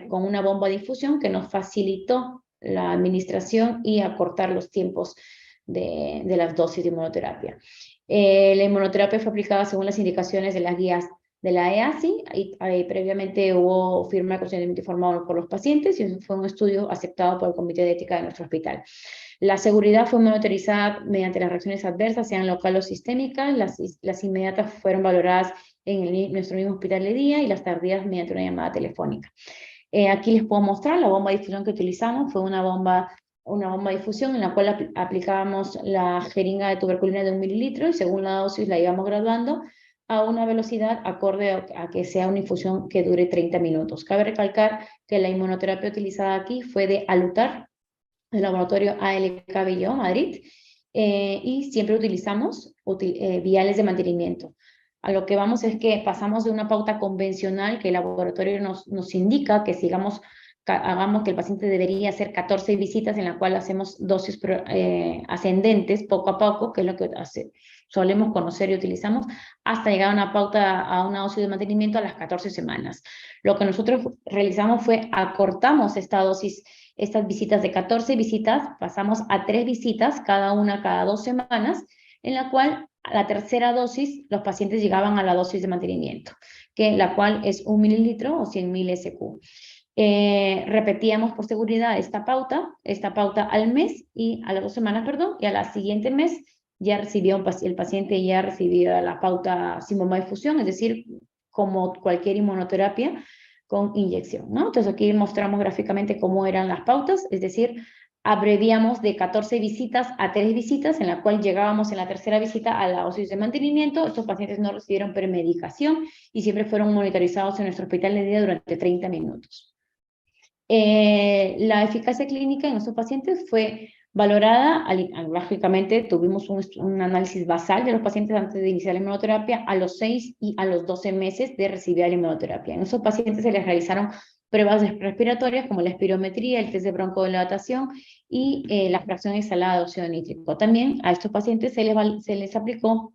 con una bomba de infusión que nos facilitó la administración y acortar los tiempos de las dosis de inmunoterapia. La inmunoterapia fue aplicada según las indicaciones de las guías de la EASI, y previamente hubo firma de consentimiento informado por los pacientes, y fue un estudio aceptado por el Comité de Ética de nuestro hospital. La seguridad fue monitorizada mediante las reacciones adversas, sean local o sistémicas. Las inmediatas fueron valoradas en nuestro mismo hospital de día, y las tardías mediante una llamada telefónica. Aquí les puedo mostrar la bomba de difusión que utilizamos. Fue una bomba de difusión en la cual aplicábamos la jeringa de tuberculina de 1 mililitro, y según la dosis la íbamos graduando a una velocidad acorde a que sea una infusión que dure 30 minutos. Cabe recalcar que la inmunoterapia utilizada aquí fue de Alutar, del laboratorio ALK Billo, Madrid, y siempre utilizamos viales de mantenimiento. A lo que vamos es que pasamos de una pauta convencional que el laboratorio nos indica que hagamos que el paciente debería hacer 14 visitas, en la cual hacemos dosis ascendentes poco a poco, que es lo que solemos conocer y utilizamos, hasta llegar a una pauta, a una dosis de mantenimiento a las 14 semanas. Lo que nosotros realizamos fue acortamos estas visitas de 14 visitas, pasamos a 3 visitas, cada 2 semanas, en la cual a la tercera dosis los pacientes llegaban a la dosis de mantenimiento, la cual es 1 mililitro o 100.000 SQ. Repetíamos por seguridad esta pauta al mes, y a las 2 semanas, perdón, y a la siguiente mes ya el paciente ya recibía la pauta sin bomba de difusión, es decir, como cualquier inmunoterapia con inyección, ¿no? Entonces aquí mostramos gráficamente cómo eran las pautas, es decir, abreviamos de 14 visitas a 3 visitas, en la cual llegábamos en la tercera visita a la dosis de mantenimiento. Estos pacientes no recibieron premedicación y siempre fueron monitorizados en nuestro hospital de día durante 30 minutos. La eficacia clínica en estos pacientes fue valorada, lógicamente tuvimos un análisis basal de los pacientes antes de iniciar la inmunoterapia, a los 6 y a los 12 meses de recibir la inmunoterapia. En esos pacientes se les realizaron pruebas respiratorias como la espirometría, el test de broncodilatación y la fracción exhalada de óxido nítrico. También a estos pacientes se les aplicó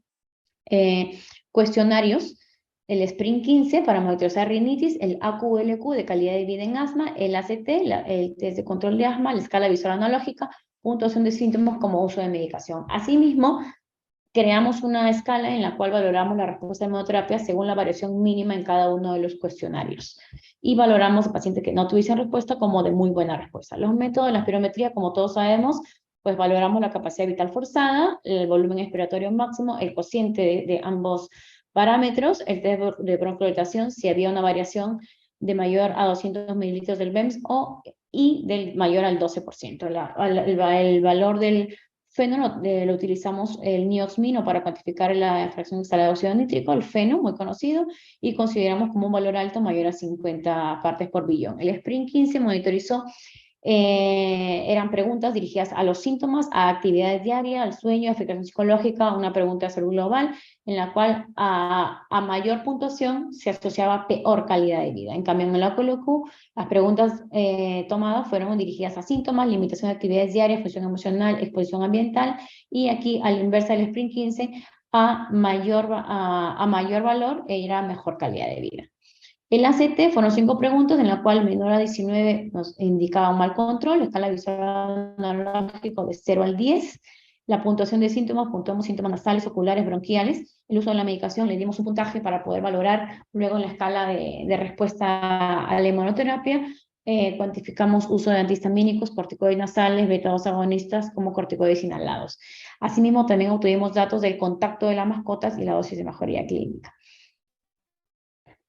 cuestionarios, el SPRINT15 para monitorizar rinitis, el AQLQ de calidad de vida en asma, el ACT, el test de control de asma, la escala visual analógica, puntuación de síntomas como uso de medicación. Asimismo, creamos una escala en la cual valoramos la respuesta de inmunoterapia según la variación mínima en cada uno de los cuestionarios. Y valoramos a pacientes que no tuviesen respuesta como de muy buena respuesta. Los métodos de la espirometría, como todos sabemos, pues valoramos la capacidad vital forzada, el volumen expiratorio máximo, el cociente de ambos parámetros, el test de broncodilatación, si había una variación de mayor a 200 mililitros del BEMS y del mayor al 12%. El valor del feno lo utilizamos el nioxmino para cuantificar la fracción exhalada de óxido nítrico, el feno, muy conocido, y consideramos como un valor alto mayor a 50 partes por billón. El SPRINT15 monitorizó, eran preguntas dirigidas a los síntomas, a actividades diarias, al sueño, afectación psicológica, una pregunta de salud global, en la cual a mayor puntuación se asociaba peor calidad de vida. En cambio, en el AQLQ, las preguntas tomadas fueron dirigidas a síntomas, limitación de actividades diarias, función emocional, exposición ambiental, y aquí, a la inversa del SPRINT15, a mayor valor era mejor calidad de vida. El ACT fueron 5 preguntas en la cual menor a 19 nos indicaba un mal control, escala visual analógico de 0 al 10. La puntuación de síntomas, puntuamos síntomas nasales, oculares, bronquiales. El uso de la medicación, le dimos un puntaje para poder valorar luego en la escala de respuesta a la inmunoterapia. Cuantificamos uso de antihistamínicos, corticoides nasales, beta-2 agonistas como corticoides inhalados. Asimismo, también obtuvimos datos del contacto de las mascotas y la dosis de mejoría clínica.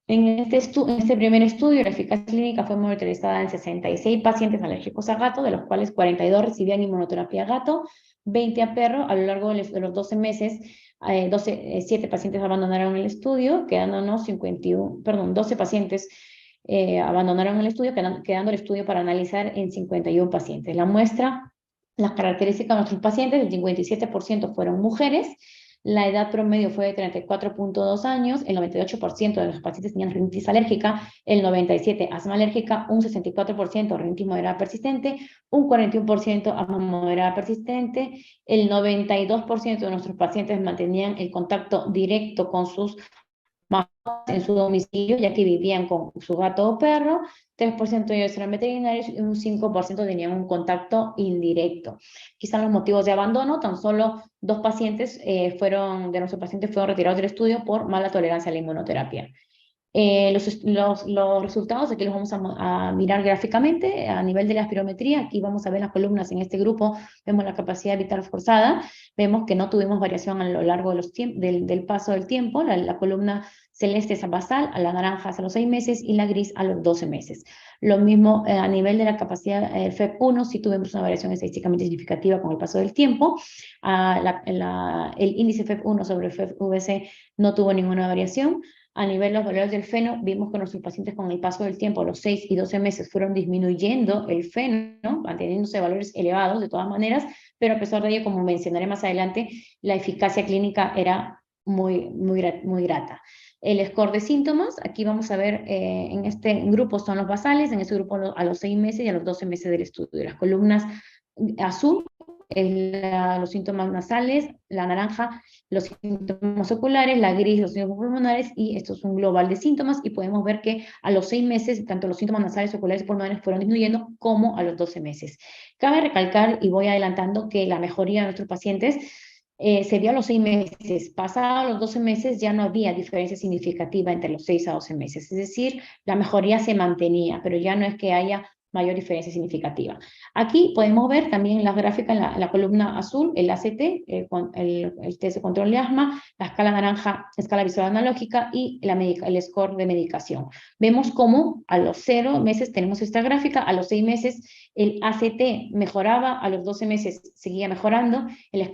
En este primer estudio, la eficacia clínica fue monitorizada en 66 pacientes alérgicos a gato, de los cuales 42 recibían inmunoterapia a gato, 20 a perro. A lo largo de los 12 meses, 7 pacientes abandonaron el estudio, quedándonos 12 pacientes abandonaron el estudio, quedando el estudio para analizar en 51 pacientes. La muestra, las características de nuestros pacientes, el 57% fueron mujeres. La edad promedio fue de 34.2 años, el 98% de los pacientes tenían rinitis alérgica, el 97% asma alérgica, un 64% rinitis moderada persistente, un 41% asma moderada persistente, el 92% de nuestros pacientes mantenían el contacto directo con sus mascotas en su domicilio, ya que vivían con su gato o perro, 3% de ellos eran veterinarios y un 5% tenían un contacto indirecto. Quizás los motivos de abandono, tan solo 2 pacientes de nuestros pacientes fueron retirados del estudio por mala tolerancia a la inmunoterapia. Los resultados aquí los vamos a mirar gráficamente a nivel de la espirometría. Aquí vamos a ver las columnas en este grupo, vemos la capacidad vital forzada, vemos que no tuvimos variación a lo largo de del paso del tiempo. La columna celeste es basal, a la naranja es a los 6 meses y la gris a los 12 meses. Lo mismo a nivel de la capacidad FEV1, sí tuvimos una variación estadísticamente significativa con el paso del tiempo. El índice FEV1 sobre FEV-VC no tuvo ninguna variación. A nivel de los valores del feno, vimos que nuestros pacientes con el paso del tiempo, a los 6 y 12 meses, fueron disminuyendo el feno, manteniéndose valores elevados de todas maneras, pero a pesar de ello, como mencionaré más adelante, la eficacia clínica era muy grata. El score de síntomas, aquí vamos a ver, en este grupo son los basales, en este grupo a los 6 meses y a los 12 meses del estudio. Las columnas azul, los síntomas nasales, la naranja, los síntomas oculares, la gris, los síntomas pulmonares, y esto es un global de síntomas, y podemos ver que a los 6 meses, tanto los síntomas nasales, oculares y pulmonares fueron disminuyendo, como a los 12 meses. Cabe recalcar, y voy adelantando, que la mejoría de nuestros pacientes se vio a los 6 meses. Pasados los 12 meses ya no había diferencia significativa entre los 6 a 12 meses, es decir, la mejoría se mantenía, pero ya no es que haya mayor diferencia significativa. Aquí podemos ver también en la gráfica, en la columna azul, el ACT, el test de control de asma, la escala naranja, escala visual analógica, y el score de medicación. Vemos cómo a los 0 meses tenemos esta gráfica, a los 6 meses el ACT mejoraba, a los 12 meses seguía mejorando, en la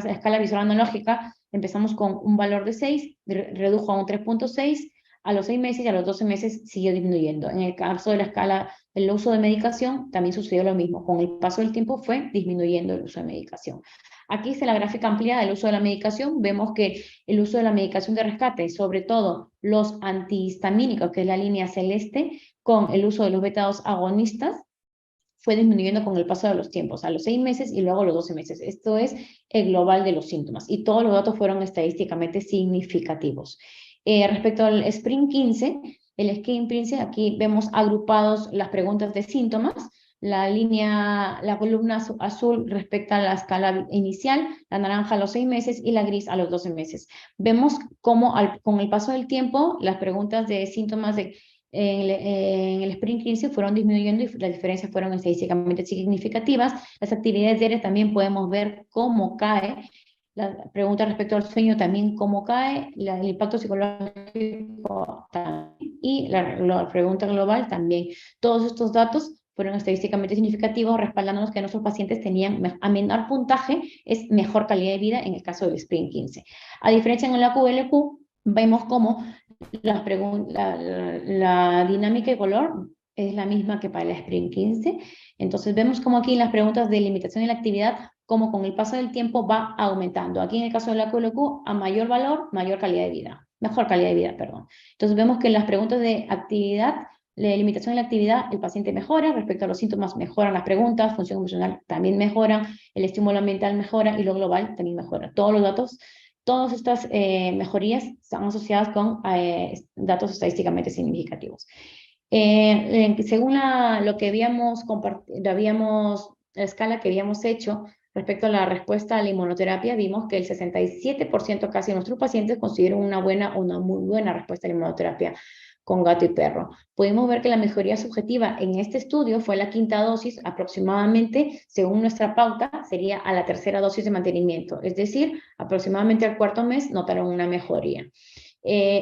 escala visual analógica empezamos con un valor de 6, redujo a un 3.6, a los 6 meses y a los 12 meses siguió disminuyendo. En el caso de la escala del uso de medicación, también sucedió lo mismo. Con el paso del tiempo fue disminuyendo el uso de medicación. Aquí está la gráfica ampliada del uso de la medicación. Vemos que el uso de la medicación de rescate, sobre todo los antihistamínicos, que es la línea celeste, con el uso de los beta-2 agonistas, fue disminuyendo con el paso de los tiempos, a los 6 meses y luego a los 12 meses. Esto es el global de los síntomas. Y todos los datos fueron estadísticamente significativos. Respecto al Spring 15, el Spring 15, aquí vemos agrupados las preguntas de síntomas. La columna azul respecta a la escala inicial, la naranja a los 6 meses y la gris a los 12 meses. Vemos cómo con el paso del tiempo las preguntas de síntomas en el Spring 15 fueron disminuyendo y las diferencias fueron estadísticamente significativas. Las actividades diarias también podemos ver cómo cae. La pregunta respecto al sueño también cómo cae, el impacto psicológico también, y la pregunta global también. Todos estos datos fueron estadísticamente significativos, respaldándonos que nuestros pacientes tenían a menor puntaje, es mejor calidad de vida en el caso del Spring 15. A diferencia en la QLQ, vemos cómo la dinámica de color es la misma que para el Spring 15. Entonces vemos como aquí en las preguntas de limitación de la actividad, como con el paso del tiempo va aumentando. Aquí en el caso de la QLQ, a mayor valor, mayor calidad de vida. Mejor calidad de vida, perdón. Entonces vemos que en las preguntas de actividad, de limitación de la actividad, el paciente mejora, respecto a los síntomas mejoran las preguntas, función emocional también mejora, el estímulo ambiental mejora y lo global también mejora. Todos los datos Todas estas mejorías están asociadas con datos estadísticamente significativos. Según lo que habíamos compartido, la escala que habíamos hecho respecto a la respuesta a la inmunoterapia, vimos que el 67% casi de nuestros pacientes consiguieron una muy buena respuesta a la inmunoterapia con gato y perro. Pudimos ver que la mejoría subjetiva en este estudio fue la 5ª dosis, aproximadamente, según nuestra pauta, sería a la 3ª dosis de mantenimiento, es decir, aproximadamente al 4º mes notaron una mejoría.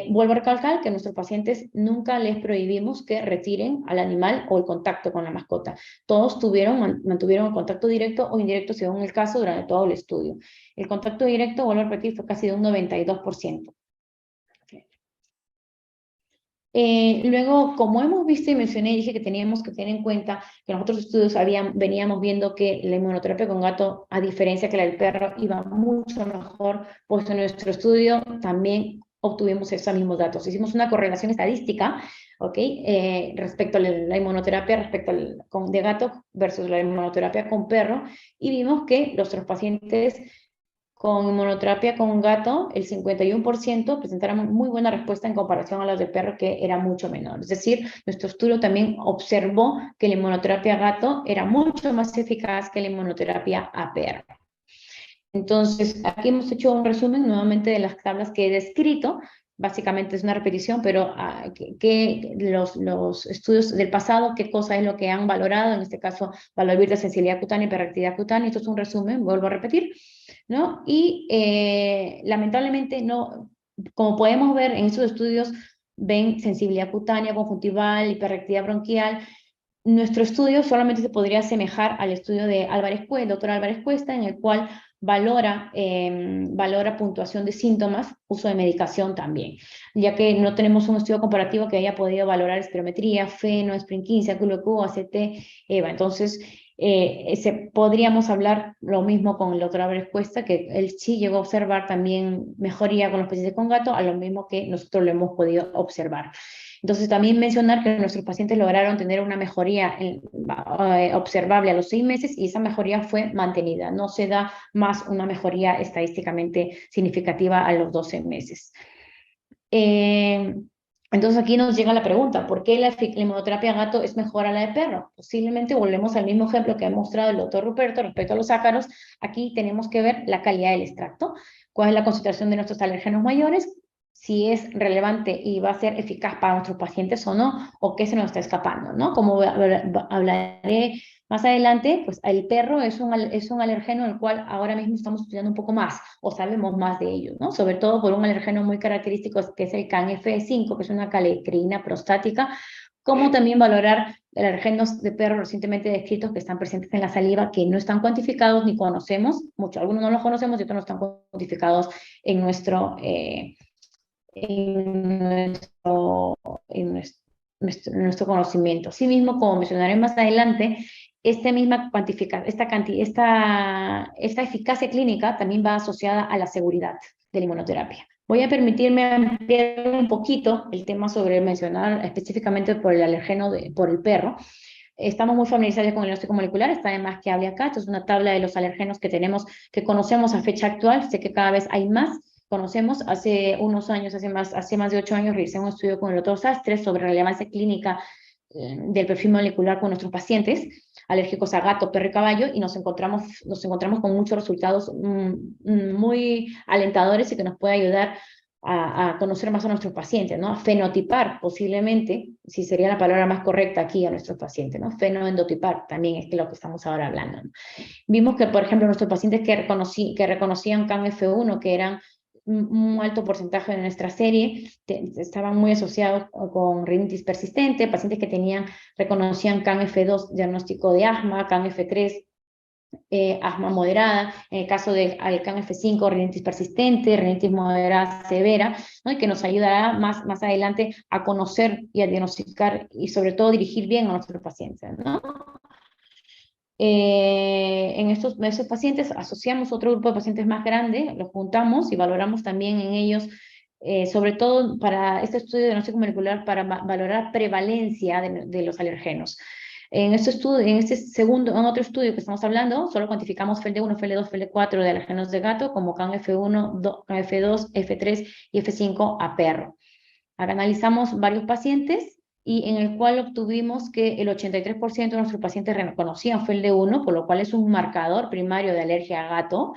Vuelvo a recalcar que a nuestros pacientes nunca les prohibimos que retiren al animal o el contacto con la mascota. Todos mantuvieron el contacto directo o indirecto según el caso durante todo el estudio. El contacto directo, vuelvo a repetir, fue casi de un 92%. Luego, como hemos visto y mencioné, dije que teníamos que tener en cuenta que en los otros estudios veníamos viendo que la inmunoterapia con gato, a diferencia que la del perro, iba mucho mejor, pues en nuestro estudio también obtuvimos esos mismos datos. Hicimos una correlación estadística, ¿ok? Respecto a la inmunoterapia de gato versus la inmunoterapia con perro, y vimos que nuestros pacientes con inmunoterapia con gato, el 51% presentaron muy buena respuesta en comparación a las de perro, que era mucho menor. Es decir, nuestro estudio también observó que la inmunoterapia a gato era mucho más eficaz que la inmunoterapia a perro. Entonces, aquí hemos hecho un resumen nuevamente de las tablas que he descrito. Básicamente es una repetición, pero los estudios del pasado, qué cosa es lo que han valorado, en este caso, valorar de sensibilidad cutánea y hiperactividad cutánea. Esto es un resumen, vuelvo a repetir, ¿no? Y lamentablemente, no, como podemos ver en estos estudios, ven sensibilidad cutánea, conjuntival, hiperactividad bronquial. Nuestro estudio solamente se podría asemejar al estudio de el doctor Álvarez Cuesta, en el cual valora puntuación de síntomas, uso de medicación también, ya que no tenemos un estudio comparativo que haya podido valorar espirometría, FeNO, Sprin15, QLQ, ACT, EVA. Entonces, podríamos hablar lo mismo con el doctor Álvarez Cuesta, que él sí llegó a observar también mejoría con los pacientes con gato, a lo mismo que nosotros lo hemos podido observar. Entonces, también mencionar que nuestros pacientes lograron tener una mejoría observable a los 6 meses, y esa mejoría fue mantenida. No se da más una mejoría estadísticamente significativa a los 12 meses. Entonces, aquí nos llega la pregunta, ¿por qué la inmunoterapia a gato es mejor a la de perro? Posiblemente volvemos al mismo ejemplo que ha mostrado el doctor Ruperto respecto a los ácaros. Aquí tenemos que ver la calidad del extracto, cuál es la concentración de nuestros alérgenos mayores, si es relevante y va a ser eficaz para nuestros pacientes o no, o qué se nos está escapando, ¿no? Como hablaré más adelante, pues el perro es un alergeno el cual ahora mismo estamos estudiando un poco más, o sabemos más de ellos, ¿no? Sobre todo por un alergeno muy característico que es el CAN-F5, que es una calecreína prostática, como también valorar alergenos de perro recientemente descritos que están presentes en la saliva, que no están cuantificados ni conocemos, algunos no los conocemos y otros no están cuantificados en nuestro conocimiento. Asimismo, como mencionaré más adelante, esta eficacia clínica también va asociada a la seguridad de la inmunoterapia. Voy a permitirme ampliar un poquito el tema sobre mencionar específicamente por el alergeno por el perro. Estamos muy familiarizados con el diagnóstico molecular, está además que hable acá. Esto es una tabla de los alergenos que conocemos a fecha actual. Sé que cada vez hay más. Conocemos, hace unos años, hace más de 8 años, realicé un estudio con el doctor Sastre sobre relevancia clínica del perfil molecular con nuestros pacientes alérgicos a gato, perro y caballo, y nos encontramos con muchos resultados muy alentadores y que nos puede ayudar a conocer más a nuestros pacientes, ¿no? A fenotipar posiblemente, si sería la palabra más correcta aquí a nuestros pacientes, ¿no? Fenoendotipar también es lo que estamos ahora hablando, ¿no? Vimos que, por ejemplo, nuestros pacientes que reconocían CAN-F1, que eran un alto porcentaje de nuestra serie, estaban muy asociados con rinitis persistente, pacientes que reconocían CAN-F2, diagnóstico de asma, CAN-F3, asma moderada, en el caso del CAN-F5, rinitis persistente, rinitis moderada severa, ¿no? Y que nos ayudará más adelante a conocer y a diagnosticar y sobre todo dirigir bien a nuestros pacientes, ¿no? En esos pacientes asociamos otro grupo de pacientes más grande, los juntamos y valoramos también en ellos, sobre todo para este estudio de diagnóstico molecular, para valorar prevalencia de los alergenos. En otro estudio que estamos hablando, solo cuantificamos FELD1, FELD2, FELD4 de alérgenos de gato como CAN F1, CAN F2, F3 y F5 a perro. Acá analizamos varios pacientes y en el cual obtuvimos que el 83% de nuestros pacientes reconocían FELD1, por lo cual es un marcador primario de alergia a gato.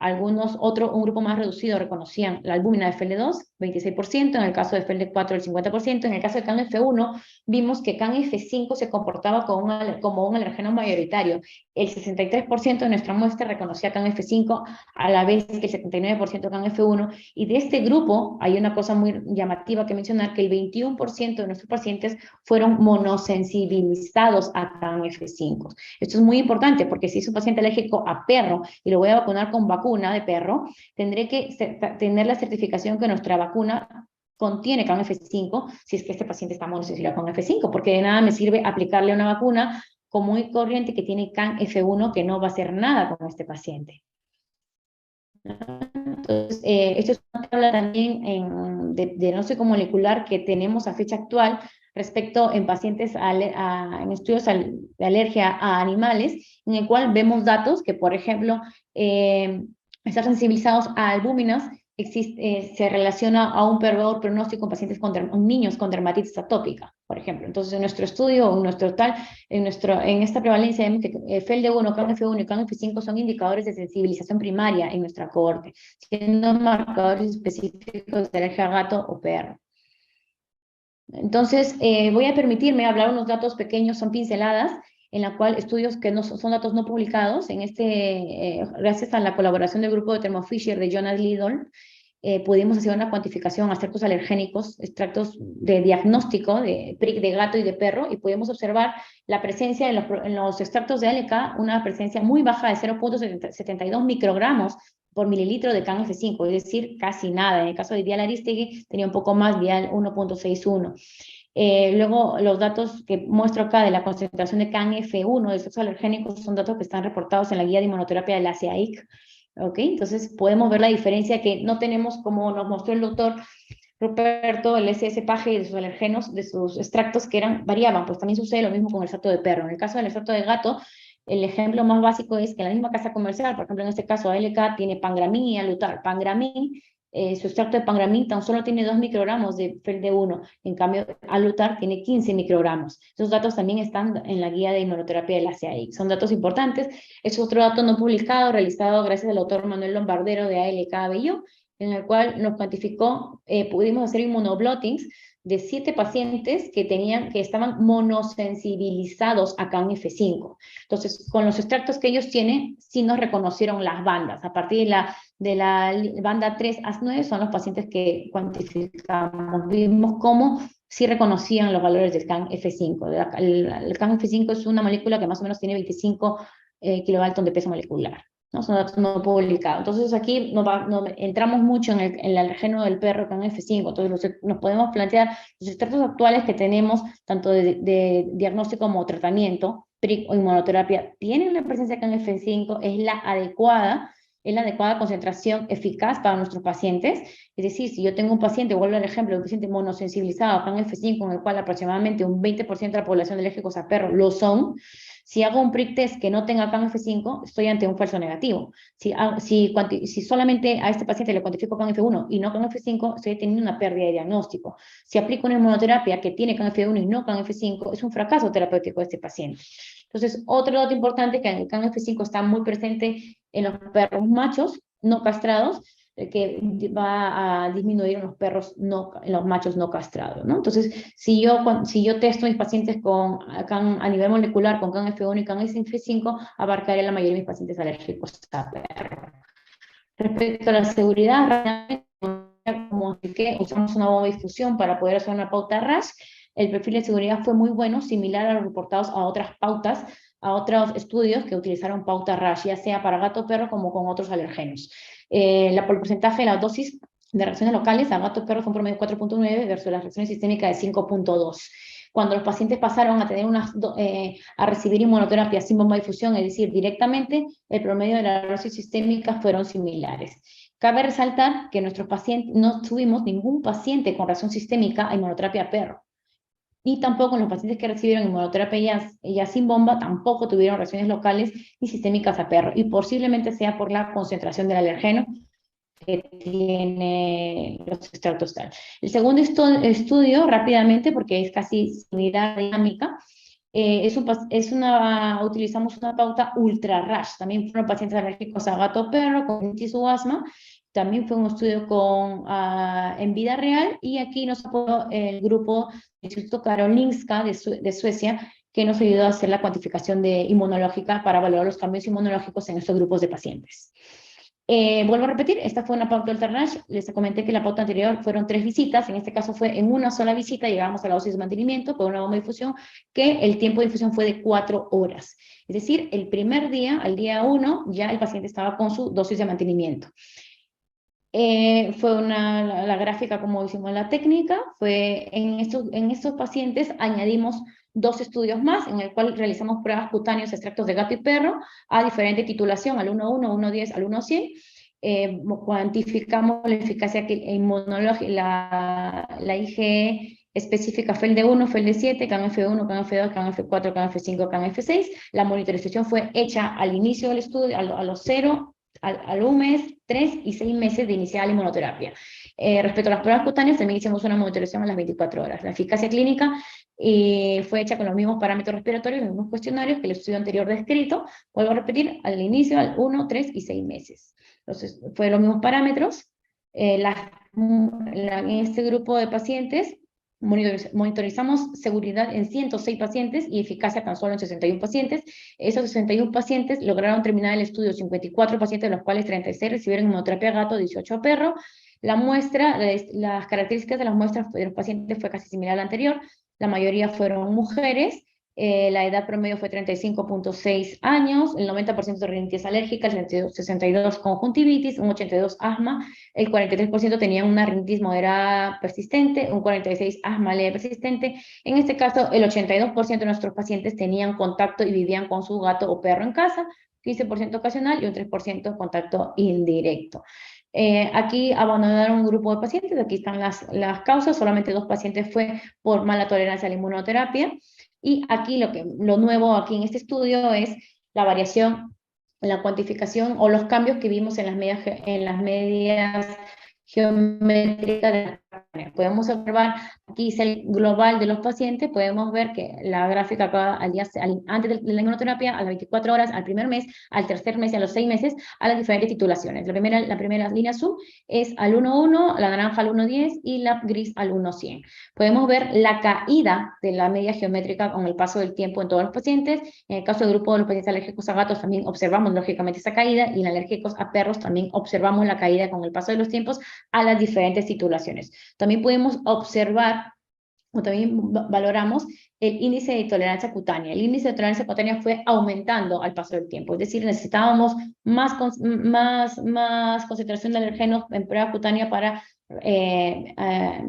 Un grupo más reducido reconocían la albúmina de FELD2, 26%, en el caso de FELD4 el 50%, en el caso de CAN F1 vimos que CAN F5 se comportaba como un alergeno mayoritario. El 63% de nuestra muestra reconocía CAN F5, a la vez que el 79% CAN F1, y de este grupo hay una cosa muy llamativa que mencionar, que el 21% de nuestros pacientes fueron monosensibilizados a CAN F5. Esto es muy importante porque si es un paciente alérgico a perro y lo voy a vacunar con vacuna de perro, tendré que tener la certificación que nuestra vacuna contiene CAN F5 si es que este paciente está monosensibilizado con F5, porque de nada me sirve aplicarle una vacuna común y corriente que tiene CAN F1 que no va a hacer nada con este paciente. Entonces, esto es una tabla también de diagnóstico molecular que tenemos a fecha actual respecto en pacientes en estudios de alergia a animales, en el cual vemos datos que, por ejemplo, estar sensibilizados a albúminas se relaciona a un peor pronóstico en pacientes niños con dermatitis atópica, por ejemplo. Entonces, en nuestro estudio, en esta prevalencia, vemos que FELD1, CAN F1 y CAN F5 son indicadores de sensibilización primaria en nuestra cohorte, siendo marcadores específicos de alergia a gato o perro. Entonces, voy a permitirme hablar unos datos pequeños, son pinceladas, en la cual estudios que no son datos no publicados, gracias a la colaboración del grupo de Thermo Fisher de Jonas Lidl, pudimos hacer una cuantificación a extractos alergénicos, extractos de diagnóstico de PRIC de gato y de perro, y pudimos observar la presencia en los extractos de ALK, una presencia muy baja de 0.72 microgramos por mililitro de CAN F5, es decir, casi nada. En el caso de Vial Aristegui tenía un poco más, Vial 1.61. Luego, los datos que muestro acá de la concentración de CAN F1 de estos alergénicos son datos que están reportados en la guía de inmunoterapia de la CAIC. ¿Okay? Entonces, podemos ver la diferencia que no tenemos, como nos mostró el doctor Ruperto, el SS-PAGE de sus alergenos, de sus extractos que variaban, pues también sucede lo mismo con el extracto de perro. En el caso del extracto de gato, el ejemplo más básico es que en la misma casa comercial, por ejemplo, en este caso ALK tiene Pangramín y Alutar. Pangramín, su extracto de Pangramín tan solo tiene 2 microgramos de FELD1, en cambio Alutar tiene 15 microgramos. Esos datos también están en la guía de inmunoterapia de la CAIC. Son datos importantes. Es otro dato no publicado, realizado gracias al doctor Manuel Lombardero de ALK Bello, en el cual nos cuantificó, pudimos hacer inmunoblottings de 7 pacientes que estaban monosensibilizados a CAN F5. Entonces, con los extractos que ellos tienen, sí nos reconocieron las bandas. A partir de la banda 3 a 9 son los pacientes que cuantificamos. Vimos cómo sí reconocían los valores del CAN F5. El CAN F5 es una molécula que más o menos tiene 25 kilodalton de peso molecular. ¿No? Son datos no publicados. Entonces aquí entramos mucho en el alergeno del perro CAN F5. Entonces nos podemos plantear los extractos actuales que tenemos, tanto de diagnóstico como tratamiento, PRIC o inmunoterapia, tienen la presencia de CAN F5, es la adecuada concentración eficaz para nuestros pacientes. Es decir, si yo tengo un paciente, vuelvo al ejemplo, un paciente monosensibilizado a CAN F5, en el cual aproximadamente un 20% de la población de alérgicos a perros lo son, si hago un PRIC test que no tenga CAN F5, estoy ante un falso negativo. Si solamente a este paciente le cuantifico CAN F1 y no CAN F5, estoy teniendo una pérdida de diagnóstico. Si aplico una inmunoterapia que tiene CAN F1 y no CAN F5, es un fracaso terapéutico de este paciente. Entonces, otro dato importante es que el CAN F5 está muy presente en los perros machos no castrados, que va a disminuir en los machos no castrados, ¿no? Entonces, si yo testo a mis pacientes a nivel molecular con CAN F1 y CAN F5, abarcaré la mayoría de mis pacientes alérgicos a perros. Respecto a la seguridad, como expliqué, usamos una bomba de difusión para poder hacer una pauta RASH. El perfil de seguridad fue muy bueno, similar a los reportados a otras pautas, a otros estudios que utilizaron pauta RASH, ya sea para gato o perro como con otros alergenos. El porcentaje de la dosis de reacciones locales a gato o perro fue un promedio de 4.9 versus las reacciones sistémicas de 5.2. Cuando los pacientes pasaron a tener a recibir inmunoterapia sin bomba de difusión, es decir, directamente, el promedio de la dosis sistémica fueron similares. Cabe resaltar que nuestros pacientes, no tuvimos ningún paciente con reacción sistémica a inmunoterapia perro. y tampoco los pacientes que recibieron inmunoterapia ya sin bomba tampoco tuvieron reacciones locales ni sistémicas a perro, y posiblemente sea por la concentración del alergeno que tiene los extractos tal. El segundo estudio, rápidamente, porque es casi similar dinámica, utilizamos una pauta ultra rash. También fueron pacientes alérgicos a gato o perro con rinitis o asma. También fue un estudio en vida real, y aquí nos apoyó el grupo del Instituto Karolinska de Suecia, que nos ayudó a hacer la cuantificación inmunológica para valorar los cambios inmunológicos en estos grupos de pacientes. Vuelvo a repetir, esta fue una pauta ultra rash. Les comenté que la pauta anterior fueron 3 visitas, en este caso fue en una sola visita, llegamos a la dosis de mantenimiento con una bomba de infusión, que el tiempo de infusión fue de 4 horas. Es decir, el primer día, al día 1, ya el paciente estaba con su dosis de mantenimiento. Fue la gráfica como hicimos la técnica, fue en estos pacientes añadimos 2 estudios más, en el cual realizamos pruebas cutáneas, extractos de gato y perro, a diferente titulación, al 1.1, 1.10, al 1.100, cuantificamos la eficacia inmunológica, la IgE específica FELD1, FELD7, CAN-F1, CAN-F2, CAN-F4, CAN-F5, CAN-F6, la monitorización fue hecha al inicio del estudio, a los 0, al 1 mes, 3 y 6 meses de iniciar la inmunoterapia. Respecto a las pruebas cutáneas, también hicimos una monitorización a las 24 horas. La eficacia clínica fue hecha con los mismos parámetros respiratorios, los mismos cuestionarios que el estudio anterior descrito. Vuelvo a repetir, al inicio, al 1, 3 y 6 meses. Entonces, fue los mismos parámetros. En este grupo de pacientes, monitorizamos seguridad en 106 pacientes y eficacia tan solo en 61 pacientes. Esos 61 pacientes lograron terminar el estudio, 54 pacientes, de los cuales 36 recibieron inmunoterapia gato, 18 a perro. La muestra, las características de las muestras de los pacientes fue casi similar a la anterior. La mayoría fueron mujeres. La edad promedio fue 35.6 años, el 90% de rinitis alérgica, el 62% conjuntivitis, un 82% asma, el 43% tenían una rinitis moderada persistente, un 46% asma leve persistente. En este caso, el 82% de nuestros pacientes tenían contacto y vivían con su gato o perro en casa, 15% ocasional y un 3% contacto indirecto. Aquí abandonaron un grupo de pacientes, aquí están las causas, solamente 2 pacientes fue por mala tolerancia a la inmunoterapia. Y aquí lo nuevo aquí en este estudio es la variación, la cuantificación o los cambios que vimos en las medias geométricas de las páginas. Podemos observar, aquí es el global de los pacientes, podemos ver que la gráfica acá antes de la inmunoterapia, a las 24 horas, al primer mes, al tercer mes y a los 6 meses, a las diferentes titulaciones. La primera línea azul es al 1.1, la naranja al 1.10 y la gris al 1.100. Podemos ver la caída de la media geométrica con el paso del tiempo en todos los pacientes. En el caso del grupo de los pacientes alérgicos a gatos también observamos lógicamente esa caída, y en alérgicos a perros también observamos la caída con el paso de los tiempos a las diferentes titulaciones. También podemos observar, o también valoramos, el índice de tolerancia cutánea. El índice de tolerancia cutánea fue aumentando al paso del tiempo, es decir, necesitábamos más concentración de alergenos en prueba cutánea para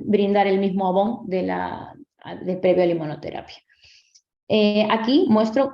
brindar el mismo abón de previo a la inmunoterapia. Aquí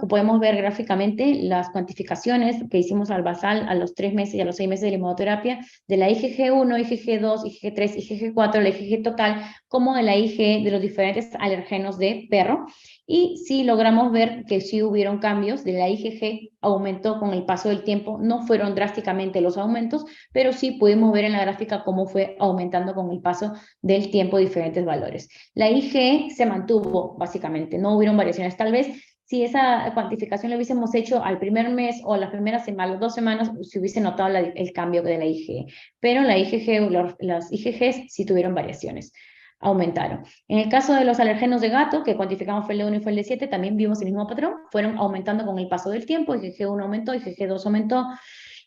podemos ver gráficamente las cuantificaciones que hicimos al basal a los 3 meses y a los 6 meses de la inmunoterapia, de la IgG1, IgG2, IgG3, IgG4, la IgG total, como de la IgE de los diferentes alergenos de perro. Y sí logramos ver que sí hubieron cambios, de la IgG aumentó con el paso del tiempo, no fueron drásticamente los aumentos, pero sí pudimos ver en la gráfica cómo fue aumentando con el paso del tiempo diferentes valores. La IgE se mantuvo básicamente, no hubieron variaciones. Tal vez si esa cuantificación lo hubiésemos hecho al primer mes o las primeras semanas, las 2 semanas, se hubiese notado el cambio de la IgE, pero la IgG, las IgGs sí tuvieron variaciones, aumentaron. En el caso de los alergenos de gato, que cuantificamos FELD1 y FELD7, también vimos el mismo patrón, fueron aumentando con el paso del tiempo, IgG1 aumentó, IgG2 aumentó,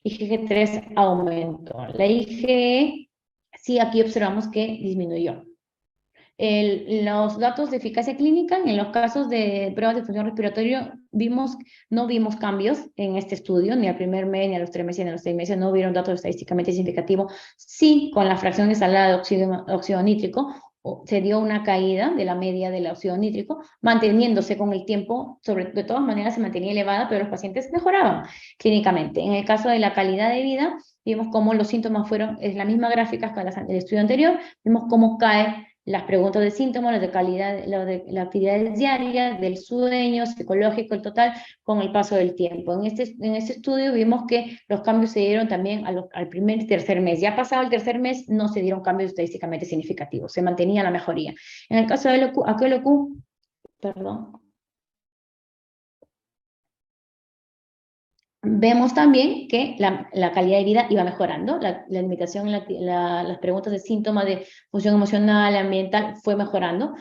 IgG3 aumentó. La IgE, sí, aquí observamos que disminuyó. Los datos de eficacia clínica, en los casos de pruebas de función respiratoria, no vimos cambios en este estudio, ni al primer mes, ni a los 3 meses, ni a los 6 meses, no hubieron datos estadísticamente significativos. Sí, con la fracción instalada de óxido nítrico, se dio una caída de la media del óxido nítrico, manteniéndose con el tiempo, de todas maneras se mantenía elevada, pero los pacientes mejoraban clínicamente. En el caso de la calidad de vida, vimos cómo los síntomas es la misma gráfica que el estudio anterior, vimos cómo cae las preguntas de síntomas, las de calidad, las actividades diarias, del sueño, psicológico, el total, con el paso del tiempo. En este estudio vimos que los cambios se dieron también al primer y tercer mes. Ya pasado el tercer mes no se dieron cambios estadísticamente significativos, se mantenía la mejoría. En el caso de AQLQ, perdón, vemos también que la calidad de vida iba mejorando, la limitación en las preguntas de síntomas de función emocional, ambiental, fue mejorando.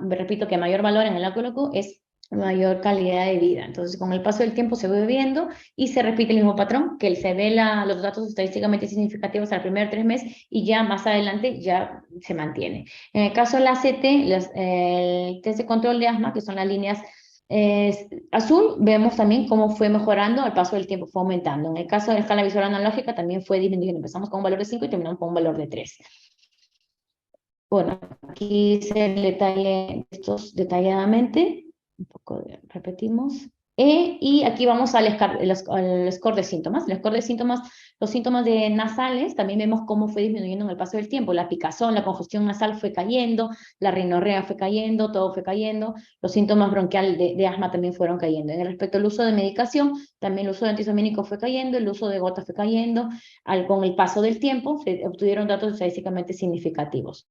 Repito que mayor valor en el AQLQ es mayor calidad de vida. Entonces, con el paso del tiempo se va viendo y se repite el mismo patrón, que se ve los datos estadísticamente significativos al primer 3 meses y ya más adelante ya se mantiene. En el caso de la ACT, el test de control de asma, que son las líneas azul, vemos también cómo fue mejorando al paso del tiempo, fue aumentando. En el caso de la escala visual analógica también fue disminuyendo. Empezamos con un valor de 5 y terminamos con un valor de 3. Bueno, aquí se detalle estos detalladamente. Un poco repetimos. Y aquí vamos al score de síntomas. El score de síntomas, los síntomas de nasales, también vemos cómo fue disminuyendo en el paso del tiempo. La picazón, la congestión nasal fue cayendo, la rinorrea fue cayendo, todo fue cayendo. Los síntomas bronquiales de asma también fueron cayendo. En respecto al uso de medicación, también el uso de antihistamínicos fue cayendo, el uso de gotas fue cayendo. Con el paso del tiempo se obtuvieron datos estadísticamente significativos.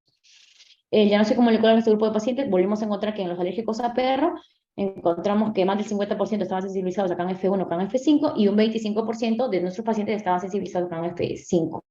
El diagnóstico molecular de este grupo de pacientes, volvimos a encontrar que en los alérgicos a perro, encontramos que más del 50% estaban sensibilizados a CAN F1 o CAN F5 y un 25% de nuestros pacientes estaban sensibilizados a CAN F5.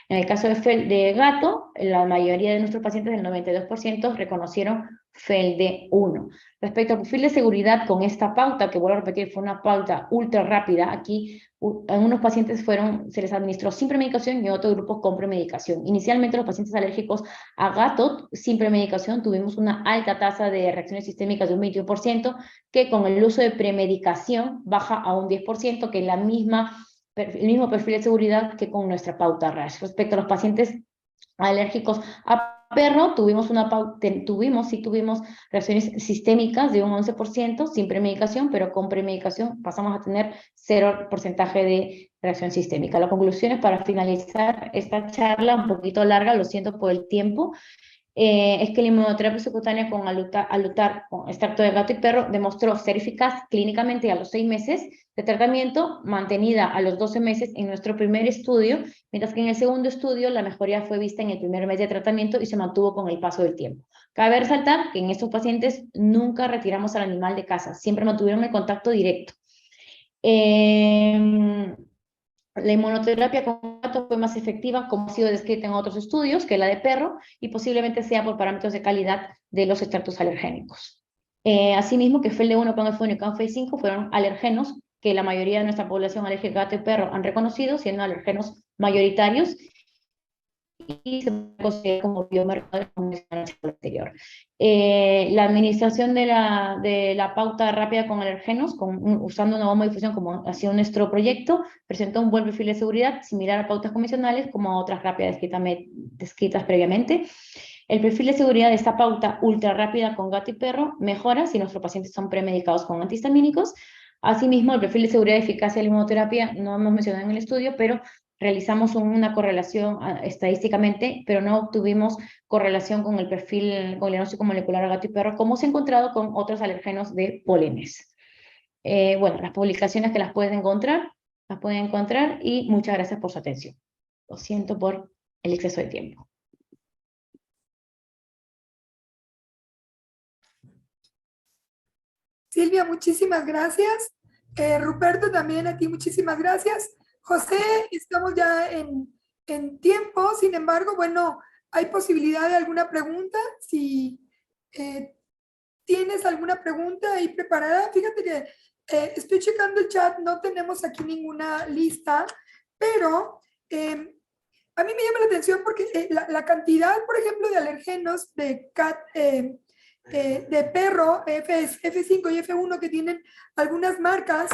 En el caso de gato, la mayoría de nuestros pacientes, el 92%, reconocieron FELD1. Respecto al perfil de seguridad con esta pauta, que vuelvo a repetir, fue una pauta ultra rápida, aquí en unos pacientes se les administró sin premedicación y en otros grupos con premedicación. Inicialmente los pacientes alérgicos a gato sin premedicación tuvimos una alta tasa de reacciones sistémicas de un 21%, que con el uso de premedicación baja a un 10%, que es el mismo perfil de seguridad que con nuestra pauta RASH. Respecto a los pacientes alérgicos a perro, tuvimos reacciones sistémicas de un 11% sin premedicación, pero con premedicación pasamos a tener 0% de reacción sistémica. Las conclusiones para finalizar esta charla un poquito larga, lo siento por el tiempo, es que la inmunoterapia subcutánea con alutar con extracto de gato y perro demostró ser eficaz clínicamente a los 6 meses de tratamiento, mantenida a los 12 meses en nuestro primer estudio, mientras que en el segundo estudio la mejoría fue vista en el primer mes de tratamiento y se mantuvo con el paso del tiempo. Cabe resaltar que en estos pacientes nunca retiramos al animal de casa, siempre mantuvieron el contacto directo. La inmunoterapia con gato fue más efectiva, como ha sido descrita en otros estudios, que la de perro, y posiblemente sea por parámetros de calidad de los extractos alergénicos. Asimismo, que FELD1, CAN F1 y CAN F5 fueron alergenos que la mayoría de nuestra población alérgica a gato y perro han reconocido, siendo alergenos mayoritarios, y se considera como biomarcador como anterior. La administración de la pauta rápida con alergenos, usando una bomba de difusión como ha sido nuestro proyecto, presentó un buen perfil de seguridad similar a pautas convencionales como a otras rápidas descritas previamente. El perfil de seguridad de esta pauta ultra rápida con gato y perro mejora si nuestros pacientes son premedicados con antihistamínicos. Asimismo, el perfil de seguridad y eficacia de la inmunoterapia no hemos mencionado en el estudio, pero realizamos una correlación estadísticamente, pero no obtuvimos correlación con el perfil, con el diagnóstico molecular a gato y perro, como se ha encontrado con otros alergenos de polenes. Bueno, las publicaciones que las pueden encontrar y muchas gracias por su atención. Lo siento por el exceso de tiempo. Silvia, muchísimas gracias. Ruperto, también a ti muchísimas gracias. José, estamos ya en tiempo, sin embargo, bueno, hay posibilidad de alguna pregunta. Si tienes alguna pregunta ahí preparada, fíjate que estoy checando el chat, no tenemos aquí ninguna lista, pero a mí me llama la atención porque la cantidad, por ejemplo, de alergenos de perro, F5 y F1 que tienen algunas marcas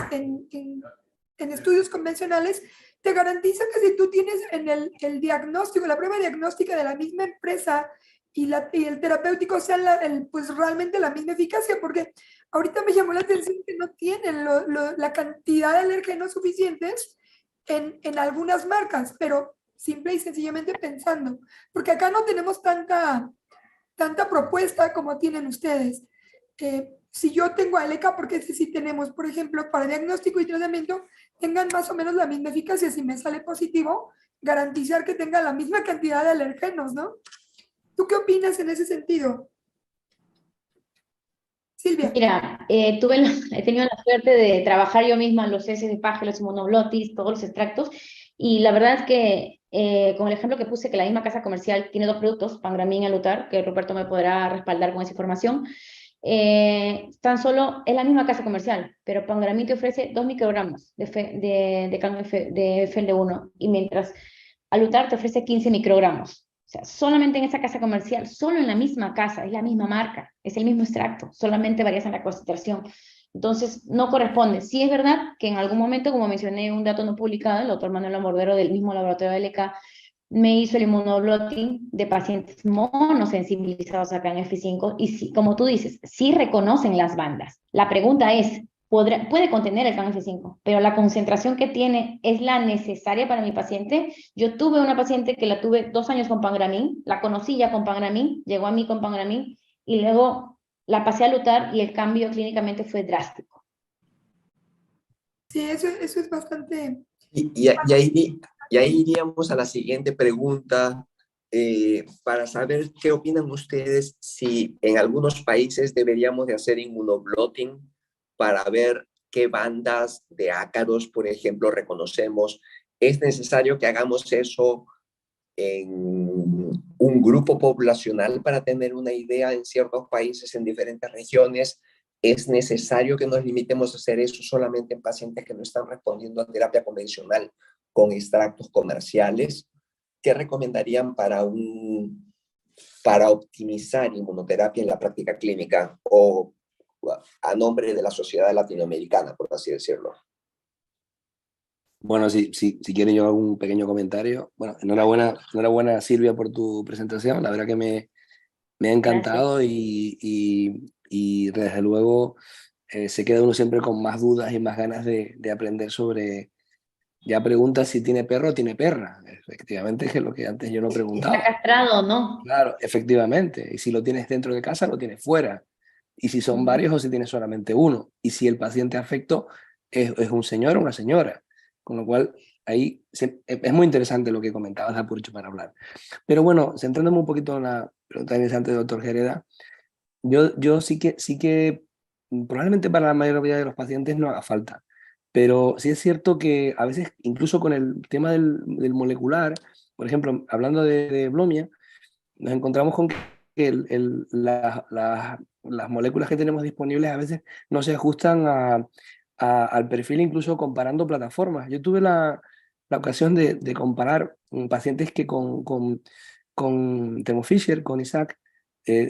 en estudios convencionales, te garantiza que si tú tienes en el diagnóstico, la prueba diagnóstica de la misma empresa y el terapéutico sea pues realmente la misma eficacia, porque ahorita me llamó la atención que no tienen la cantidad de alérgenos suficientes en algunas marcas, pero simple y sencillamente pensando, porque acá no tenemos tanta tanta propuesta como tienen ustedes. Si yo tengo ALECA, porque ese sí tenemos, por ejemplo, para diagnóstico y tratamiento, tengan más o menos la misma eficacia. Si me sale positivo, garantizar que tenga la misma cantidad de alergenos, ¿no? ¿Tú qué opinas en ese sentido? Silvia. Mira, he tenido la suerte de trabajar yo misma los heces de paja, los inmunoglotis, todos los extractos, y la verdad es que, con el ejemplo que puse, que la misma casa comercial tiene dos productos, Pangramín y Alutar, que Ruperto me podrá respaldar con esa información, tan solo es la misma casa comercial, pero Pangramín te ofrece 2 microgramos de FL1, y mientras Alutar te ofrece 15 microgramos. O sea, solamente en esa casa comercial, solo en la misma casa, es la misma marca, es el mismo extracto, solamente varías en la concentración. Entonces, no corresponde. Sí es verdad que en algún momento, como mencioné un dato no publicado, el doctor Manuel Amordero del mismo laboratorio de LK me hizo el inmunoblotting de pacientes monosensibilizados acá en F5, y sí, como tú dices, sí reconocen las bandas. La pregunta es, puede contener el CAN-F5, pero la concentración que tiene es la necesaria para mi paciente. Yo tuve una paciente que la tuve 2 años con Pangramín, la conocí ya con Pangramín, llegó a mí con Pangramín, y luego la pasé a Lutar y el cambio clínicamente fue drástico. Sí, eso es bastante... Y ahí iríamos a la siguiente pregunta, para saber qué opinan ustedes si en algunos países deberíamos de hacer inmunoblotting para ver qué bandas de ácaros, por ejemplo, reconocemos. ¿Es necesario que hagamos eso en un grupo poblacional para tener una idea en ciertos países, en diferentes regiones? ¿Es necesario que nos limitemos a hacer eso solamente en pacientes que no están respondiendo a terapia convencional con extractos comerciales? ¿Qué recomendarían para optimizar inmunoterapia en la práctica clínica o a nombre de la sociedad latinoamericana, por así decirlo? Bueno, si quieren yo hago un pequeño comentario. Bueno, enhorabuena Silvia por tu presentación. La verdad que me ha encantado y desde luego se queda uno siempre con más dudas y más ganas de aprender sobre... Ya pregunta si tiene perro o tiene perra. Efectivamente, que es lo que antes yo no preguntaba. ¿Está castrado o no? Claro, efectivamente. Y si lo tienes dentro de casa, lo tienes fuera. Y si son varios o si tienes solamente uno. Y si el paciente afecto es un señor o una señora. Con lo cual, ahí es muy interesante lo que comentabas, Apurcho, para hablar. Pero bueno, centrándome un poquito en la pregunta interesante del doctor Gereda, yo sí que probablemente para la mayoría de los pacientes no haga falta. Pero sí es cierto que a veces, incluso con el tema del molecular, por ejemplo, hablando de Blomia, nos encontramos con que las moléculas que tenemos disponibles a veces no se ajustan al perfil, incluso comparando plataformas. Yo tuve la ocasión de comparar pacientes que con Thermo Fisher, con Isaac,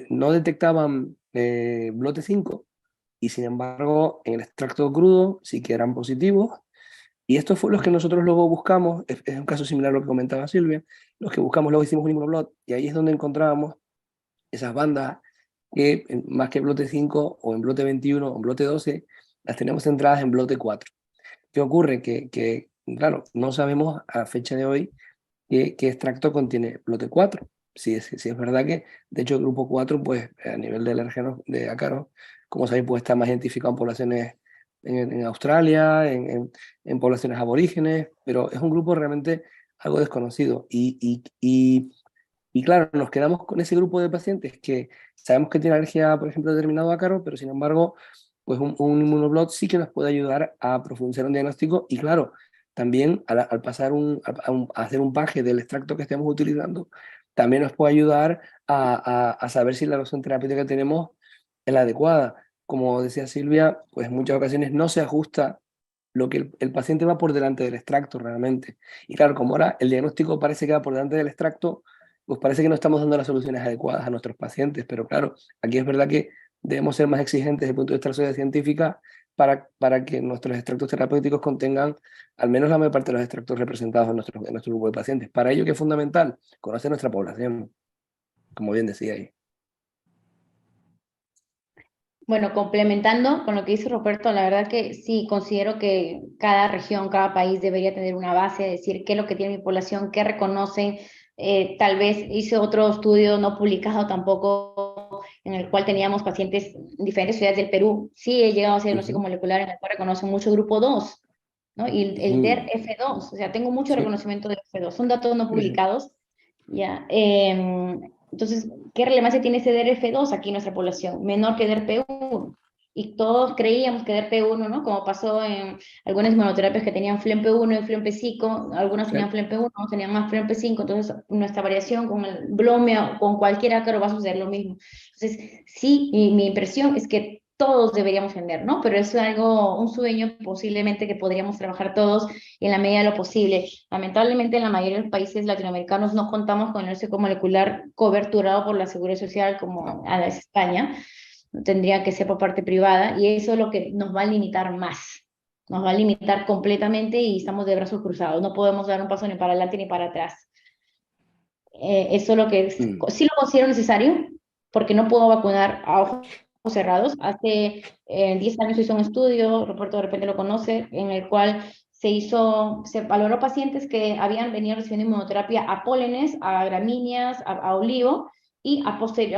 no detectaban BLoT5 y sin embargo en el extracto crudo sí que eran positivos. Y estos fueron los que nosotros luego buscamos, es un caso similar a lo que comentaba Silvia, los que buscamos luego hicimos un inmunoblot y ahí es donde encontrábamos esas bandas que más que en blote 5 o en blote 21 o en blote 12, las tenemos centradas en blote 4. ¿Qué ocurre? Claro, no sabemos a fecha de hoy qué extracto contiene blote 4. Si es verdad que, de hecho, el grupo 4, pues a nivel de alérgenos de ácaros, como sabéis, pues está más identificado en poblaciones en Australia, en poblaciones aborígenes, pero es un grupo realmente algo desconocido. Y claro, nos quedamos con ese grupo de pacientes que sabemos que tiene alergia, por ejemplo, a determinado ácaro, pero sin embargo, pues un inmunoblot sí que nos puede ayudar a profundizar un diagnóstico y claro, también al pasar a hacer un paje del extracto que estemos utilizando, también nos puede ayudar a saber si la razón terapéutica que tenemos es la adecuada. Como decía Silvia, pues en muchas ocasiones no se ajusta lo que el paciente va por delante del extracto realmente. Y claro, como ahora el diagnóstico parece que va por delante del extracto, pues parece que no estamos dando las soluciones adecuadas a nuestros pacientes, pero claro, aquí es verdad que debemos ser más exigentes desde el punto de vista de la sociedad científica para que nuestros extractos terapéuticos contengan al menos la mayor parte de los extractos representados en nuestro grupo de pacientes. Para ello, que es fundamental conocer nuestra población, como bien decía ahí. Bueno, complementando con lo que dice Roberto, la verdad que sí, considero que cada región, cada país debería tener una base, de decir qué es lo que tiene mi población, qué reconocen, Tal vez hice otro estudio no publicado tampoco, en el cual teníamos pacientes en diferentes ciudades del Perú. Sí he llegado a hacer diagnóstico molecular en el cual reconocen mucho grupo 2, ¿no? Y el DER F2, o sea, tengo mucho reconocimiento de F2. Son datos no publicados, ¿ya? Entonces, ¿qué relevancia tiene ese DER F2 aquí en nuestra población? Menor que DER P1. Y todos creíamos que DER P1, ¿no? Como pasó en algunas monoterapias que tenían FLEM-P1 y FLEM-P5, algunas tenían FLEM-P1, tenían más FLEM-P5, entonces nuestra variación con el blomea o con cualquier ácaro va a suceder lo mismo. Entonces, sí, mi impresión es que todos deberíamos tener, ¿no? Pero es algo, un sueño posiblemente que podríamos trabajar todos en la medida de lo posible. Lamentablemente, en la mayoría de los países latinoamericanos no contamos con el diagnóstico molecular coberturado por la Seguridad Social como es España. Tendría que ser por parte privada, y eso es lo que nos va a limitar más. Nos va a limitar completamente y estamos de brazos cruzados. No podemos dar un paso ni para adelante ni para atrás. Eso es lo que sí lo considero necesario, porque no puedo vacunar a ojos cerrados. Hace 10 años se hizo un estudio, Roberto de repente lo conoce, en el cual se valoró pacientes que habían venido recibiendo inmunoterapia a pólenes, a gramíneas, a olivo, y